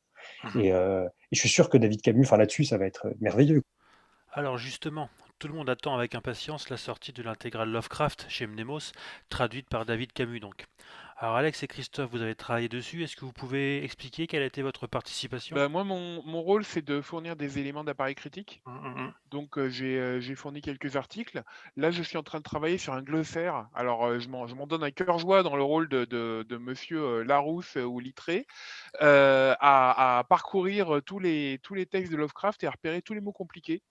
Et je suis sûr que David Camus, là-dessus, ça va être merveilleux. Alors justement, tout le monde attend avec impatience la sortie de l'intégrale Lovecraft chez Mnemos, traduite par David Camus donc. Alors Alex et Christophe, vous avez travaillé dessus, est-ce que vous pouvez expliquer quelle a été votre participation? Moi, mon rôle, c'est de fournir des éléments d'appareil critique. Donc, j'ai fourni quelques articles. Là, je suis en train de travailler sur un glossaire. Alors, je m'en donne à cœur joie dans le rôle de monsieur Larousse ou Littré, à parcourir tous les textes de Lovecraft et à repérer tous les mots compliqués.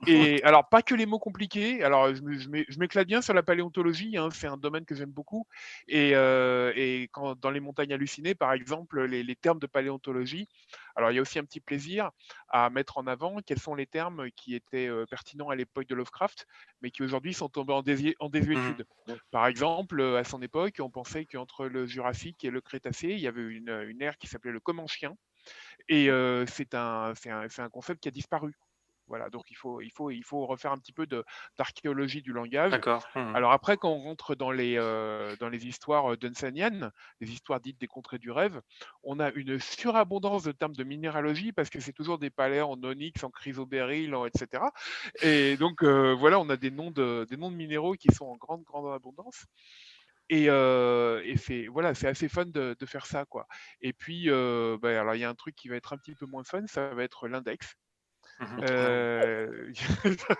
Et alors, pas que les mots compliqués. Alors, je m'éclate bien sur la paléontologie, hein, c'est un domaine que j'aime beaucoup. Et quand, dans les montagnes hallucinées, par exemple, les termes de paléontologie, alors il y a aussi un petit plaisir à mettre en avant quels sont les termes qui étaient pertinents à l'époque de Lovecraft, mais qui aujourd'hui sont tombés en Mhm. désuétude. Par exemple, à son époque, on pensait qu'entre le Jurassique et le Crétacé, il y avait une ère qui s'appelait le Comanchien. Et c'est un concept qui a disparu. Voilà, donc il faut refaire un petit peu d'archéologie du langage. D'accord. Mhm. Alors après, quand on rentre dans les histoires dunsaniennes, les histoires dites des contrées du rêve, on a une surabondance de termes de minéralogie parce que c'est toujours des palais en onyx, en chrysobéryl, etc. Et donc voilà, on a des noms de minéraux qui sont en grande, grande abondance. Et c'est assez fun de faire ça, quoi. Et puis, alors il y a un truc qui va être un petit peu moins fun, ça va être l'index. Mhm. Euh,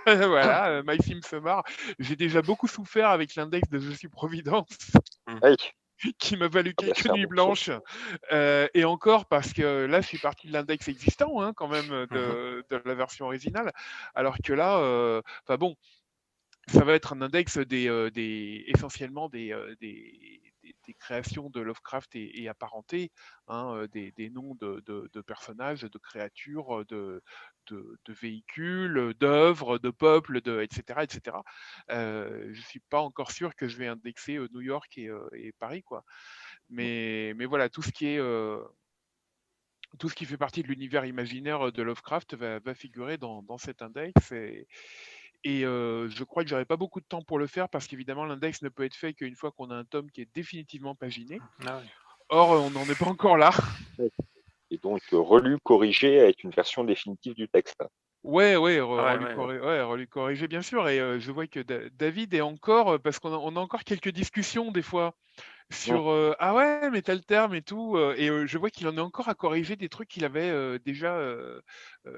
voilà, My Sim se marre. J'ai déjà beaucoup souffert avec l'index de Je suis Providence, Oui, qui m'a valu ah bah, quelques c'est un nuits morceau. blanches. Et encore parce que là, je suis parti de l'index existant, hein, quand même, Mhm. de la version originale. Alors que là, enfin bon, ça va être un index essentiellement des créations de Lovecraft et apparentés, hein, des noms de personnages, de créatures, de véhicules, d'œuvres, de peuples, etc., etc. Je suis pas encore sûr que je vais indexer New York et Paris, quoi. Mais voilà, tout ce qui fait partie de l'univers imaginaire de Lovecraft va figurer dans cet index. Et je crois que j'aurai pas beaucoup de temps pour le faire parce qu'évidemment, l'index ne peut être fait qu'une fois qu'on a un tome qui est définitivement paginé. Ah ouais. Or, on n'en est pas encore là. Ouais. Et donc, relu, corrigé avec une version définitive du texte. Ouais, ouais, Ah ouais, ouais. relu corrigé, bien sûr. Et je vois que David est encore, parce on a encore quelques discussions des fois Hum, sur ah ouais, mais tel terme et tout. Et je vois qu'il en est encore à corriger des trucs qu'il avait déjà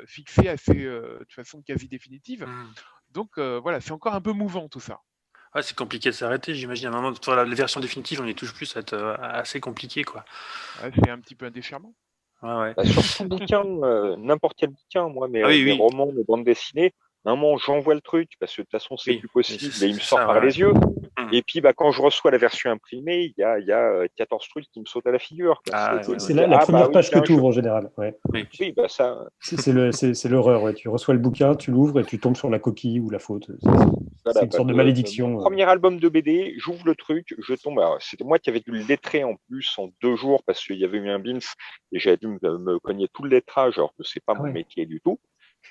fixés de façon quasi définitive. Mhm. Donc voilà, c'est encore un peu mouvant tout ça. Ouais, c'est compliqué de s'arrêter, j'imagine. À un moment, pour la version définitive, on y touche plus, ça va être assez compliqué, quoi. Ouais, c'est un petit peu un déchirement. Ouais, ouais. Bah, sur son bouquin, n'importe quel bouquin, moi, Ah oui, mes oui, romans, mes bandes dessinées, à un moment, j'envoie le truc parce que de toute façon, c'est oui. plus Mais possible et il me c'est sort ça, par ouais, ouais. les yeux. Mhm. Et puis, bah, quand je reçois la version imprimée, il y a 14 trucs qui me sautent à la figure, quoi. Ah ouais, C'est ouais, Je ouais. me c'est dis, la ah, bah première oui, page que tiens, tu ouvres en général. Ouais. Oui. oui, bah, ça, C'est l'horreur. Ouais. Tu reçois le bouquin, tu l'ouvres et tu tombes sur la coquille ou la faute. C'est voilà, une bah, sorte de mon malédiction. premier album de BD, j'ouvre le truc, je tombe. Alors, c'était moi qui avais dû le lettrer en plus en 2 jours parce qu'il y avait eu un bins et j'avais dû me cogner tout le lettrage alors que c'est pas Ah mon ouais. métier du tout.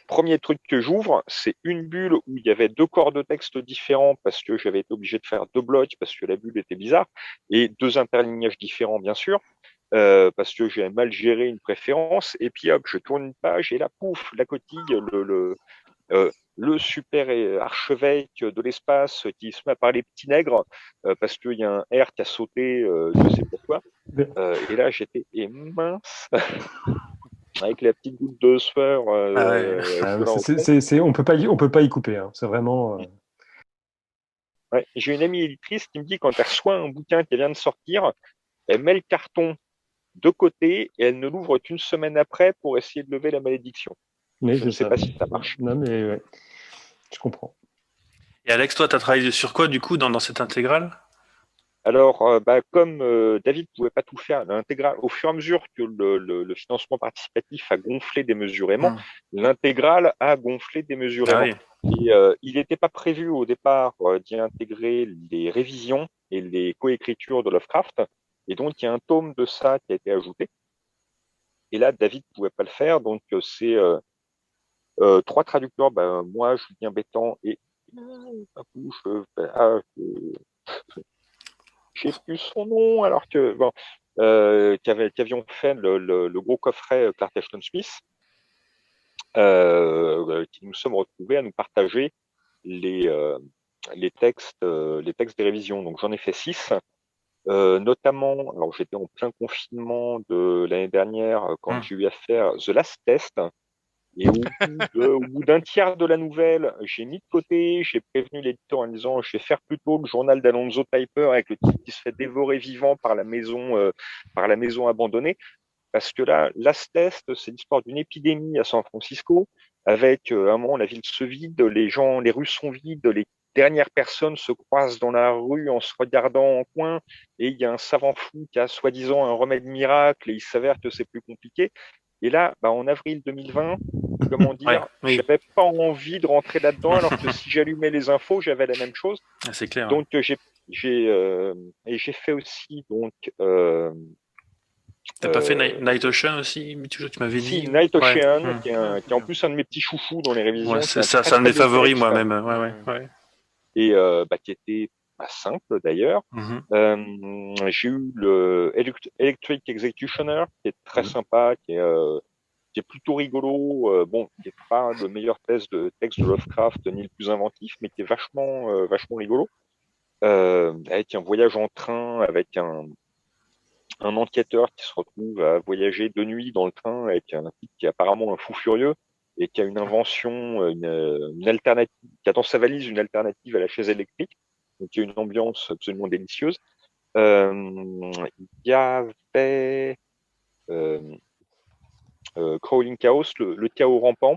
Premier truc que j'ouvre, c'est une bulle où il y avait 2 corps de texte différents parce que j'avais été obligé de faire 2 blocs parce que la bulle était bizarre et 2 interlignages différents, bien sûr, parce que j'ai mal géré une préférence. Et puis hop, je tourne une page et là, pouf, la coquille, le super archevêque de l'espace qui se met à parler petit nègre parce qu'il y a un R qui a sauté, je sais pourquoi. Et là, j'étais et mince avec la petite goutte de sueur Ah ouais. Ah, coulant au front. on peut pas y couper. Hein. C'est vraiment. Ouais. J'ai une amie éditrice qui me dit quand elle reçoit un bouquin qui vient de sortir, elle met le carton de côté et elle ne l'ouvre qu'une semaine après pour essayer de lever la malédiction. Mais Je ne c'est sais ça. pas si ça marche. Non, mais ouais, je comprends. Et Alex, toi, t'as travaillé sur quoi, du coup, dans cette intégrale? Alors, bah, comme David pouvait pas tout faire, l'intégrale, au fur et à mesure que le financement participatif a gonflé démesurément, Hmm. l'intégrale a gonflé Ah démesurément. oui. Et il n'était pas prévu au départ d'y intégrer les révisions et les coécritures de Lovecraft. Et donc, il y a un tome de ça qui a été ajouté. Et là, David pouvait pas le faire, donc c'est 3 traducteurs, bah, moi, Julien Bétan et Papouche, j'ai plus son nom, alors que bon, qui avions fait le gros coffret Clark Ashton Smith, qui nous sommes retrouvés à nous partager les euh, les textes des révisions. Donc j'en ai fait 6, notamment. Alors j'étais en plein confinement de l'année dernière quand Hmm. j'ai eu à faire The Last Test. Et au bout d'un tiers de la nouvelle, j'ai mis de côté, j'ai prévenu l'éditeur en disant je vais faire plutôt le journal d'Alonzo Piper avec le type qui se fait dévorer vivant par la maison abandonnée. Parce que là, Last Test, c'est l'histoire d'une épidémie à San Francisco. avec à un moment la ville se vide, les rues sont vides, les dernières personnes se croisent dans la rue en se regardant en coin, et il y a un savant fou qui a soi-disant un remède miracle, et il s'avère que c'est plus compliqué. Et là, en avril 2020, comment dire, oui. j'avais pas envie de rentrer là-dedans, alors que si j'allumais les infos, j'avais la même chose. C'est clair. Donc j'ai fait aussi donc. T'as pas fait Night Ocean aussi? Tu m'avais Si, dit. Night Ocean, Ouais. qui est en plus un de mes petits chouchous dans les révisions. Ouais, qui est c'est un de très mes beau favoris texte, moi-même. Ouais. Et qui était simple d'ailleurs. J'ai eu le Electric Executioner, qui est très sympa, qui est plutôt rigolo, qui est pas le meilleur texte de Lovecraft ni le plus inventif, mais qui est vachement rigolo, avec un voyage en train, avec un enquêteur qui se retrouve à voyager de nuit dans le train avec un type qui est apparemment un fou furieux et qui a une invention, une alternative, qui a dans sa valise une alternative à la chaise électrique, donc il y a une ambiance absolument délicieuse. Il y avait Crawling Chaos, le chaos rampant,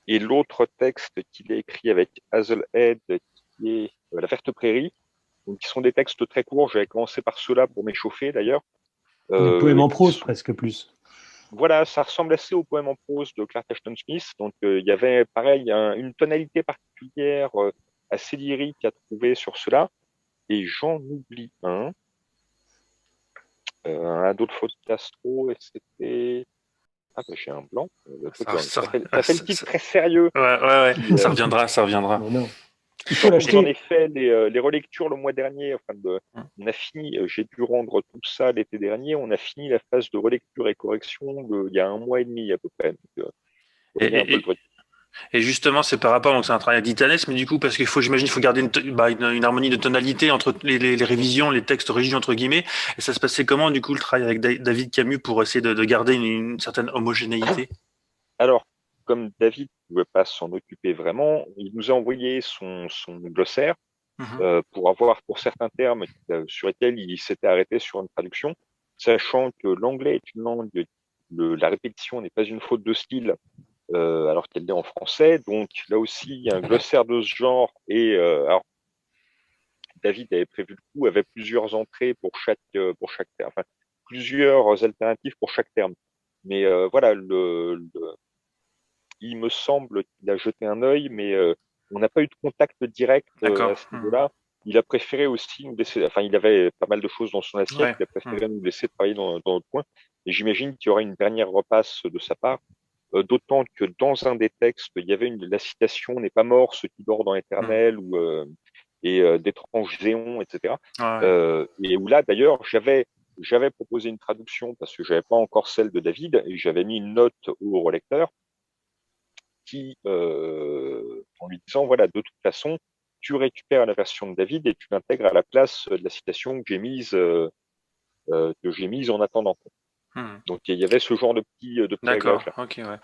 et l'autre texte qu'il a écrit avec Hazelhead, qui est La Verte Prairie, donc qui sont des textes très courts. J'avais commencé par ceux-là pour m'échauffer d'ailleurs. Des poèmes en prose, presque plus. Voilà, ça ressemble assez au poème en prose de Clark Ashton Smith. Donc il y avait pareil une tonalité particulière assez lyrique à trouver sur cela. Et j'en oublie un Adolfo Castro, et c'était j'ai un blanc. Ça fait le titre très sérieux. Ouais. Ça reviendra. Non. Il faut J'en l'acheter. ai fait les relectures le mois dernier. On a fini, j'ai dû rendre tout ça l'été dernier. On a fini la phase de relecture et correction il y a un mois et demi à peu près. Donc, et justement, c'est par rapport, donc c'est un travail titanesque, mais du coup, parce j'imagine, il faut garder une harmonie de tonalité entre les révisions, les textes originaux, entre guillemets. Et ça se passait comment, du coup, le travail avec David Camus pour essayer de garder une certaine homogénéité? Alors, comme David ne pouvait pas s'en occuper vraiment, il nous a envoyé son glossaire pour avoir, pour certains termes sur lesquels il s'était arrêté sur une traduction, sachant que l'anglais est une langue, la répétition n'est pas une faute de style, alors qu'elle l'est en français. Donc là aussi, il y a un glossaire de ce genre. Et alors, David avait prévu le coup, avait plusieurs entrées pour chaque terme, enfin plusieurs alternatives pour chaque terme. Mais voilà, il me semble qu'il a jeté un œil, mais on n'a pas eu de contact direct à ce niveau-là. Il a préféré aussi nous laisser, enfin, il avait pas mal de choses dans son assiette, il a préféré nous laisser travailler dans notre coin. Et j'imagine qu'il y aura une dernière repasse de sa part, d'autant que dans un des textes, il y avait la citation « n'est pas mort ce qui dort dans l'éternel » et d'étranges zéons, etc. Et où là, d'ailleurs, j'avais proposé une traduction parce que j'avais pas encore celle de David et j'avais mis une note au relecteur en lui disant, voilà, de toute façon, tu récupères la version de David et tu l'intègres à la place de la citation que j'ai mise en attendant. Donc il y avait ce genre de petit D'accord, réglage-là. ok, ouais.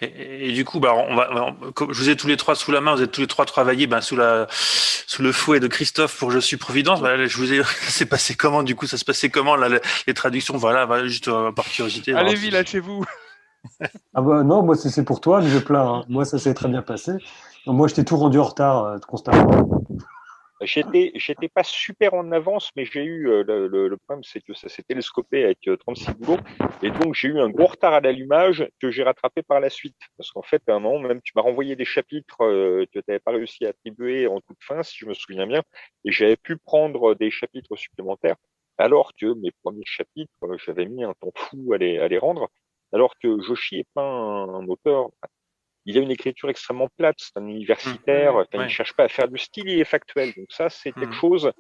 Et du coup, je vous ai tous les trois sous la main, vous êtes tous les trois travaillés sous le fouet de Christophe pour Je suis Providence. C'est passé comment du coup? Ça se passait comment là, les traductions? Voilà, juste par curiosité. Allez-y, lâchez-vous. Non, moi c'est pour toi, mais je plains. Moi ça s'est très bien passé. Moi je t'ai tout rendu en retard constamment. J'étais pas super en avance, mais j'ai eu le problème, c'est que ça s'est télescopé avec 36 boulots, et donc j'ai eu un gros retard à l'allumage que j'ai rattrapé par la suite. Parce qu'en fait, à un moment, même tu m'as renvoyé des chapitres que tu n'avais pas réussi à attribuer en toute fin, si je me souviens bien, et j'avais pu prendre des chapitres supplémentaires, alors que mes premiers chapitres, j'avais mis un temps fou à les rendre, alors que Joshi est pas un auteur. Il a une écriture extrêmement plate, c'est un universitaire, il ne cherche pas à faire du style, il est factuel. Donc ça, c'est quelque chose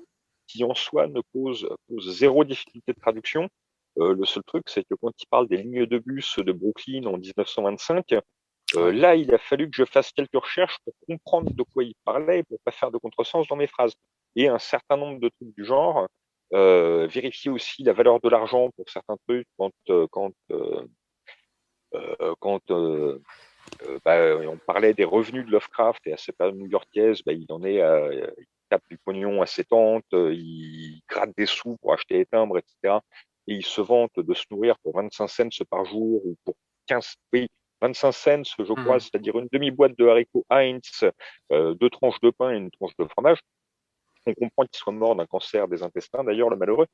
qui en soi ne pose zéro difficulté de traduction. Le seul truc, c'est que quand il parle des lignes de bus de Brooklyn en 1925, là, il a fallu que je fasse quelques recherches pour comprendre de quoi il parlait et pour pas faire de contresens dans mes phrases. Et un certain nombre de trucs du genre, vérifier aussi la valeur de l'argent pour certains trucs on parlait des revenus de Lovecraft, et à cette période new-yorkaise, il tape du pognon à ses tantes, il gratte des sous pour acheter des timbres, etc. Et il se vante de se nourrir pour 25 cents par jour ou pour 15, 25 cents, je crois, Mhm. c'est-à-dire une demi-boîte de haricots Heinz, 2 tranches de pain et une tranche de fromage. On comprend qu'il soit mort d'un cancer des intestins, d'ailleurs, le malheureux.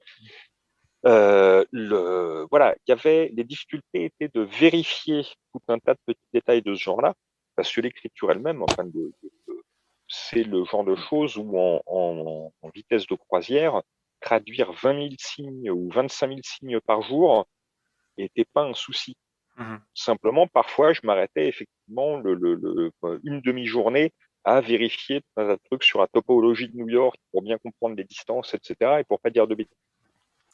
Voilà, les difficultés étaient de vérifier tout un tas de petits détails de ce genre-là, parce que l'écriture elle-même, enfin, c'est le genre de choses où en vitesse de croisière, traduire 20 000 signes ou 25 000 signes par jour n'était pas un souci. Mhm. Simplement, parfois, je m'arrêtais effectivement une demi-journée à vérifier tout un tas de trucs sur la topologie de New York pour bien comprendre les distances, etc., et pour pas dire de bêtises.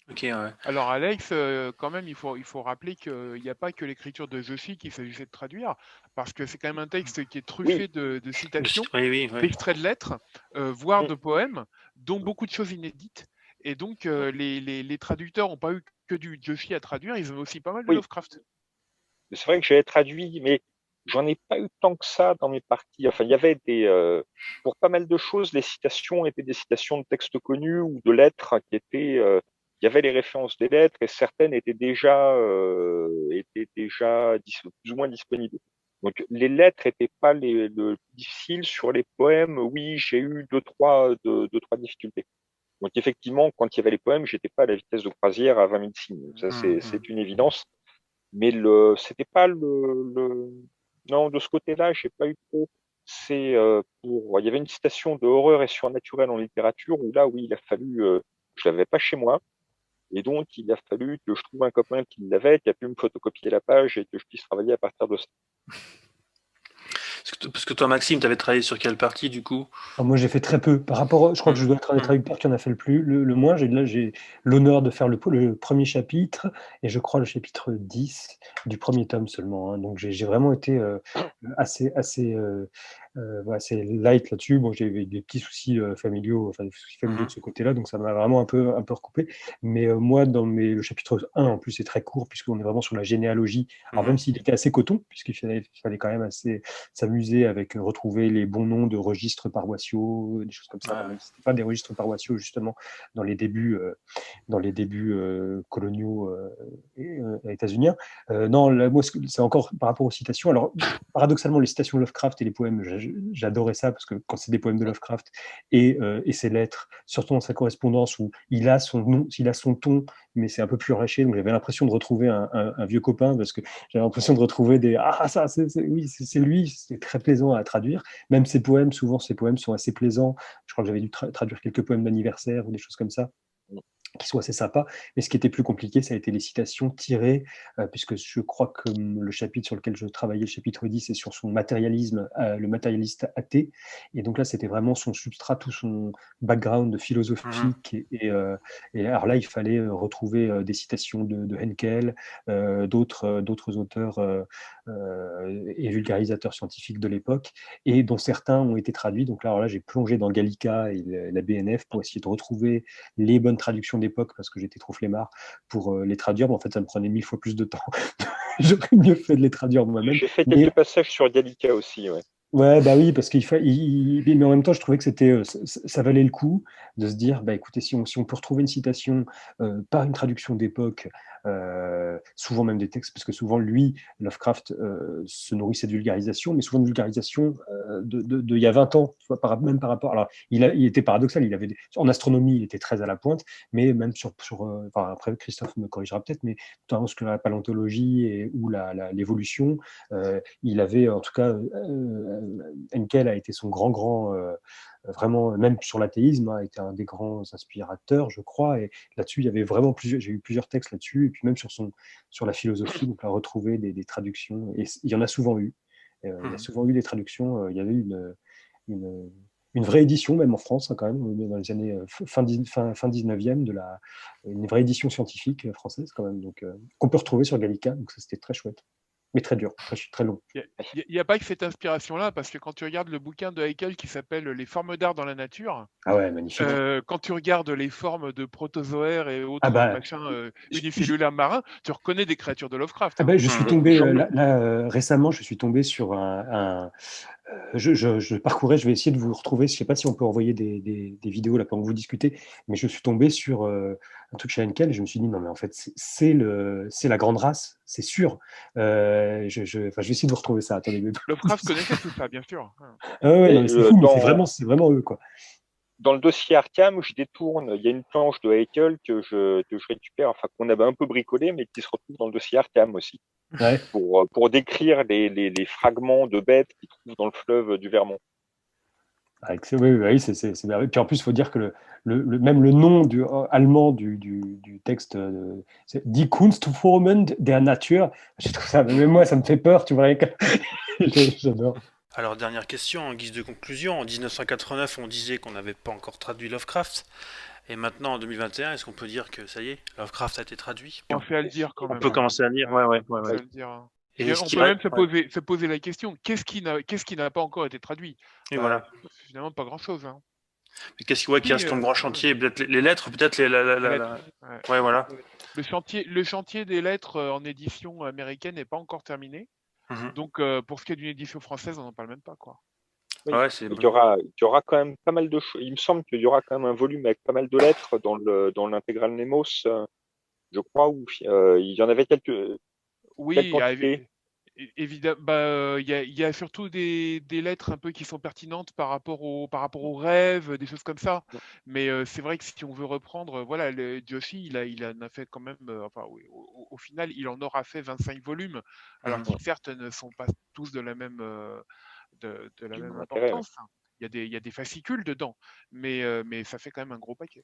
Ok, ouais. Alors Alex, quand même, il faut rappeler qu'il n'y a pas que l'écriture de Joshi qu'il s'agissait de traduire, parce que c'est quand même un texte qui est Oui, truffé de citations, Oui, oui, oui. d'extraits de lettres, voire mm, de poèmes, dont beaucoup de choses inédites. Et donc, mm, les traducteurs n'ont pas eu que du Joshi à traduire, ils ont aussi pas mal de oui. Lovecraft. C'est vrai que j'avais traduit, mais j'en ai pas eu tant que ça dans mes parties. Enfin, il y avait pour pas mal de choses, les citations étaient des citations de textes connus ou de lettres qui il y avait les références des lettres et certaines étaient déjà plus ou moins disponibles. Donc, les lettres étaient pas le plus difficile. Sur les poèmes, oui, j'ai eu deux, trois difficultés. Donc, effectivement, quand il y avait les poèmes, j'étais pas à la vitesse de croisière à 20 000 signes. Ça, Mhm. c'est une évidence. Mais c'était pas non, de ce côté-là, j'ai pas eu trop. Il y avait une citation de horreur et surnaturel en littérature où là, oui, je l'avais pas chez moi. Et donc, il a fallu que je trouve un copain qui l'avait, qui a pu me photocopier la page et que je puisse travailler à partir de ça. Parce que toi, Maxime, tu avais travaillé sur quelle partie du coup? Alors moi, j'ai fait très peu. Par rapport, je crois que je Mhm. dois être un des Mhm. traducteurs qui en a fait le moins. J'ai l'honneur de faire le premier chapitre et je crois le chapitre 10 du premier tome seulement, hein. Donc j'ai vraiment été assez light là-dessus. Bon, j'ai eu des petits soucis familiaux, enfin des soucis familiaux Mhm. de ce côté-là, donc ça m'a vraiment un peu recoupé. Mais moi, le chapitre 1, en plus, c'est très court puisqu'on est vraiment sur la généalogie. Alors même Mhm. s'il était assez coton, puisqu'il fallait quand même assez s'amuser avec retrouver les bons noms de registres paroissiaux, des choses comme ça, Ouais, même si c'était pas des registres paroissiaux justement dans les débuts coloniaux états-uniens. Non, là, moi, c'est encore par rapport aux citations. Alors, paradoxalement, les citations de Lovecraft et les poèmes, j'adorais ça parce que quand c'est des poèmes de Lovecraft et ses lettres, surtout dans sa correspondance où il a son nom, il a son ton, mais c'est un peu plus raché. Donc, j'avais l'impression de retrouver un vieux copain parce que j'avais l'impression de retrouver ça, oui, c'est lui, c'est très plaisant à traduire. Même ses poèmes, souvent, ses poèmes sont assez plaisants. Je crois que j'avais dû traduire quelques poèmes d'anniversaire ou des choses comme ça qui sont assez sympas. Mais ce qui était plus compliqué, ça a été les citations tirées, puisque je crois que le chapitre sur lequel je travaillais, le chapitre 10, c'est sur son matérialisme, le matérialiste athée. Et donc là, c'était vraiment son substrat, tout son background Mhm. philosophique. Et alors là, il fallait retrouver des citations de Henkel, d'autres auteurs et vulgarisateurs scientifiques de l'époque, et dont certains ont été traduits. Donc là, alors là j'ai plongé dans Gallica et la BNF pour essayer de retrouver les bonnes traductions d'époque parce que j'étais trop flemmard pour les traduire. Mais en fait, ça me prenait 1000 fois plus de temps. J'aurais mieux fait de les traduire moi-même. J'ai fait Mais quelques passages sur Gallica aussi, ouais. ouais, bah oui, parce mais en même temps, je trouvais que ça valait le coup de se dire, bah écoutez, si on peut retrouver une citation par une traduction d'époque, souvent même des textes, parce que souvent lui, Lovecraft, se nourrissait de vulgarisation, mais souvent de vulgarisation de il y a 20 ans, tu vois, même par rapport. Alors, il était paradoxal, en astronomie, il était très à la pointe, mais même enfin, après, Christophe me corrigera peut-être, mais notamment sur la paléontologie ou l'évolution, il avait, en tout cas, Henkel a été son grand, vraiment, même sur l'athéisme, a été un des grands inspirateurs, je crois. Et là-dessus, il y avait vraiment j'ai eu plusieurs textes là-dessus, et puis même sur la philosophie, donc à retrouver des traductions. Et il y en a souvent eu. Il y a Mhm. souvent eu des traductions. Il y avait une, une vraie édition, même en France, hein, quand même, dans les années fin 19e, une vraie édition scientifique française, quand même, donc qu'on peut retrouver sur Gallica. Donc ça, c'était très chouette, mais très dur, très long. Il n'y a pas que cette inspiration-là, parce que quand tu regardes le bouquin de Haeckel qui s'appelle Les formes d'art dans la nature, Ah ouais, magnifique. quand tu regardes les formes de protozoaires et Ah autres bah, machins j- j- unicellulaires marins, tu reconnais des créatures de Lovecraft, ah hein. bah, je suis Mhm. tombé J'en- là, récemment, je suis tombé sur Je parcourais, je vais essayer de vous retrouver. Je ne sais pas si on peut envoyer des vidéos là pendant que vous discutez, mais je suis tombé sur un truc chez Henkel et je me suis dit non, mais en fait, c'est la grande race, c'est sûr. Enfin, je vais essayer de vous retrouver ça. Attendez. Lovecraft connaissait tout ça, bien sûr. Ah ouais, Et, non, mais c'est fou, mais dans, c'est vraiment eux, quoi. dans le dossier Arkham, je détourne, il y a une planche de Haeckel que je récupère, enfin qu'on avait un peu bricolé, mais qui se retrouve dans le dossier Arkham aussi, Ouais. pour décrire les fragments de bêtes qui trouvent dans le fleuve du Vermont. Oui, c'est merveilleux. Puis en plus, il faut dire que même le nom allemand du texte, c'est Die Kunstformen der Natur. Je trouve ça, même moi, ça me fait peur, tu vois. J'adore. Alors, dernière question, en guise de conclusion. En 1989, on disait qu'on n'avait pas encore traduit Lovecraft. Et maintenant, en 2021, est-ce qu'on peut dire que ça y est, Lovecraft a été traduit? On fait à le dire quand On même. peut commencer à lire, ouais. On fait à le dire, hein. Et Et ce on qui peut même reste- se poser la question, qu'est-ce qui n'a pas encore été traduit? Et Bah, voilà. Finalement, pas grand-chose. Hein. Mais qu'est-ce qui reste comme grand chantier? Peut-être les lettres, peut-être Les lettres, ouais. Ouais, voilà. Le chantier des lettres en édition américaine n'est pas encore terminé. Mhm. Donc, pour ce qui est d'une édition française, on n'en parle même pas, quoi. Oui. Ouais, c'est Il y aura quand même pas mal de choses. Il me semble qu'il y aura quand même un volume avec pas mal de lettres dans l'intégrale Nemos, je crois, où il y en avait quelle Oui, quantité. évidemment, il y a surtout des lettres un peu qui sont pertinentes par rapport aux rêves, des choses comme ça. Mais c'est vrai que si on veut reprendre, voilà, Joshi, il en a fait quand même, enfin, oui, au final, il en aura fait 25 volumes, alors qui certes ne sont pas tous de la même, de la Du même même intérêt. importance. Il y a des fascicules dedans, mais ça fait quand même un gros paquet.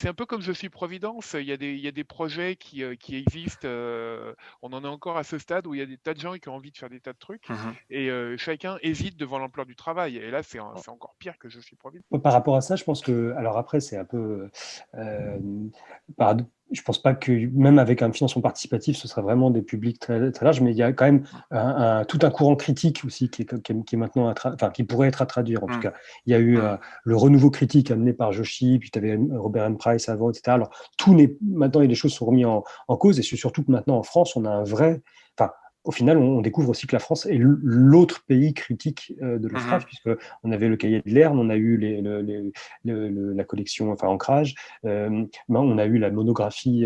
C'est un peu comme Je suis Providence, il y a des projets qui existent, on en est encore à ce stade où il y a des tas de gens qui ont envie de faire des tas de trucs, Mhm. et chacun hésite devant l'ampleur du travail. Et là, c'est encore pire que Je suis Providence. Par rapport à ça, je pense que, alors après, c'est un peu, je pense pas que même avec un financement participatif, ce sera vraiment des publics très, très larges, mais il y a quand même tout un courant critique aussi qui est maintenant, qui pourrait être à traduire. En tout cas, il y a eu le renouveau critique amené par Joshi, puis tu avais Robert M. Price avant, etc. Alors maintenant, les choses sont remises en cause, et c'est surtout que maintenant en France, on a un vrai, au final, on découvre aussi que la France est l'autre pays critique de Lovecraft, puisqu'on avait le cahier de Lerne, on a eu la collection, enfin Ancrage, on a eu la monographie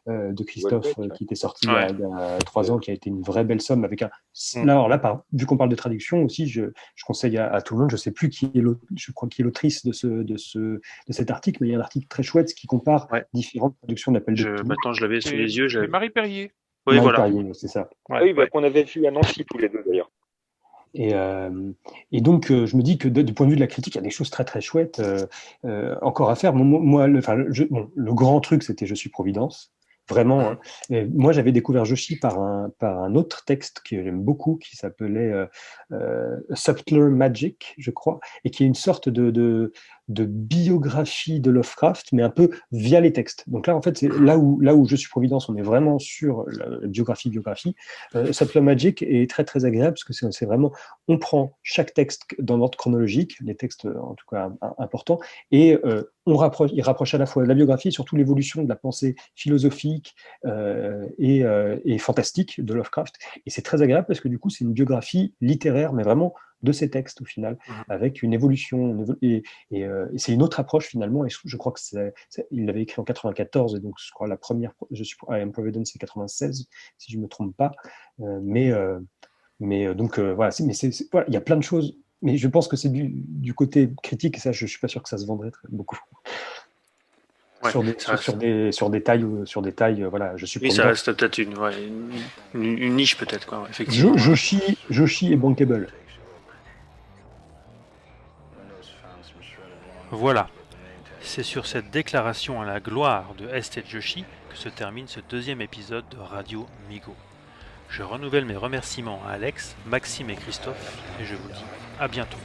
de Christophe qui était sortie il y a 3 ans, qui a été une vraie belle somme. Avec vu qu'on parle de traduction aussi, je conseille à tout le monde, je ne sais plus qui est je crois qui est l'autrice de cet article, mais il y a un article très chouette qui compare différentes traductions d'Appel de Cthulhu. Maintenant, je l'avais sous les yeux. C'est Marie Perrier. Oui, Marie voilà. Perrier, c'est ça. Qu'on avait vu à Nancy tous les deux d'ailleurs. Et donc, je me dis que du point de vue de la critique, il y a des choses très très chouettes encore à faire. Moi, le grand truc, c'était Je suis Providence. Vraiment. Moi, j'avais découvert Joshi par un autre texte que j'aime beaucoup, qui s'appelait Subtler Magic, je crois, et qui est une sorte de biographie de Lovecraft, mais un peu via les textes. Donc là, en fait, c'est là où Je suis Providence, on est vraiment sur la biographie. Subtler Magic est très très agréable, parce que c'est vraiment, on prend chaque texte dans l'ordre chronologique, les textes en tout cas importants, et il rapproche à la fois la biographie et surtout l'évolution de la pensée philosophique et fantastique de Lovecraft. Et c'est très agréable parce que du coup, c'est une biographie littéraire, mais vraiment de ses textes au final, avec une évolution. Et c'est une autre approche finalement. Et je crois que il l'avait écrit en 94, et donc je crois la première, I Am Providence, c'est 96, si je ne me trompe pas. Donc voilà, voilà, il y a plein de choses. Mais je pense que c'est du côté critique, et ça, je ne suis pas sûr que ça se vendrait beaucoup. Ouais, sur des tailles, voilà, Je suis oui, ça reste peut-être une niche, peut-être, quoi, effectivement. Joshi est bankable. Voilà. C'est sur cette déclaration à la gloire de Est et Joshi que se termine ce deuxième épisode de Radio Migo. Je renouvelle mes remerciements à Alex, Maxime et Christophe, et je vous dis à bientôt.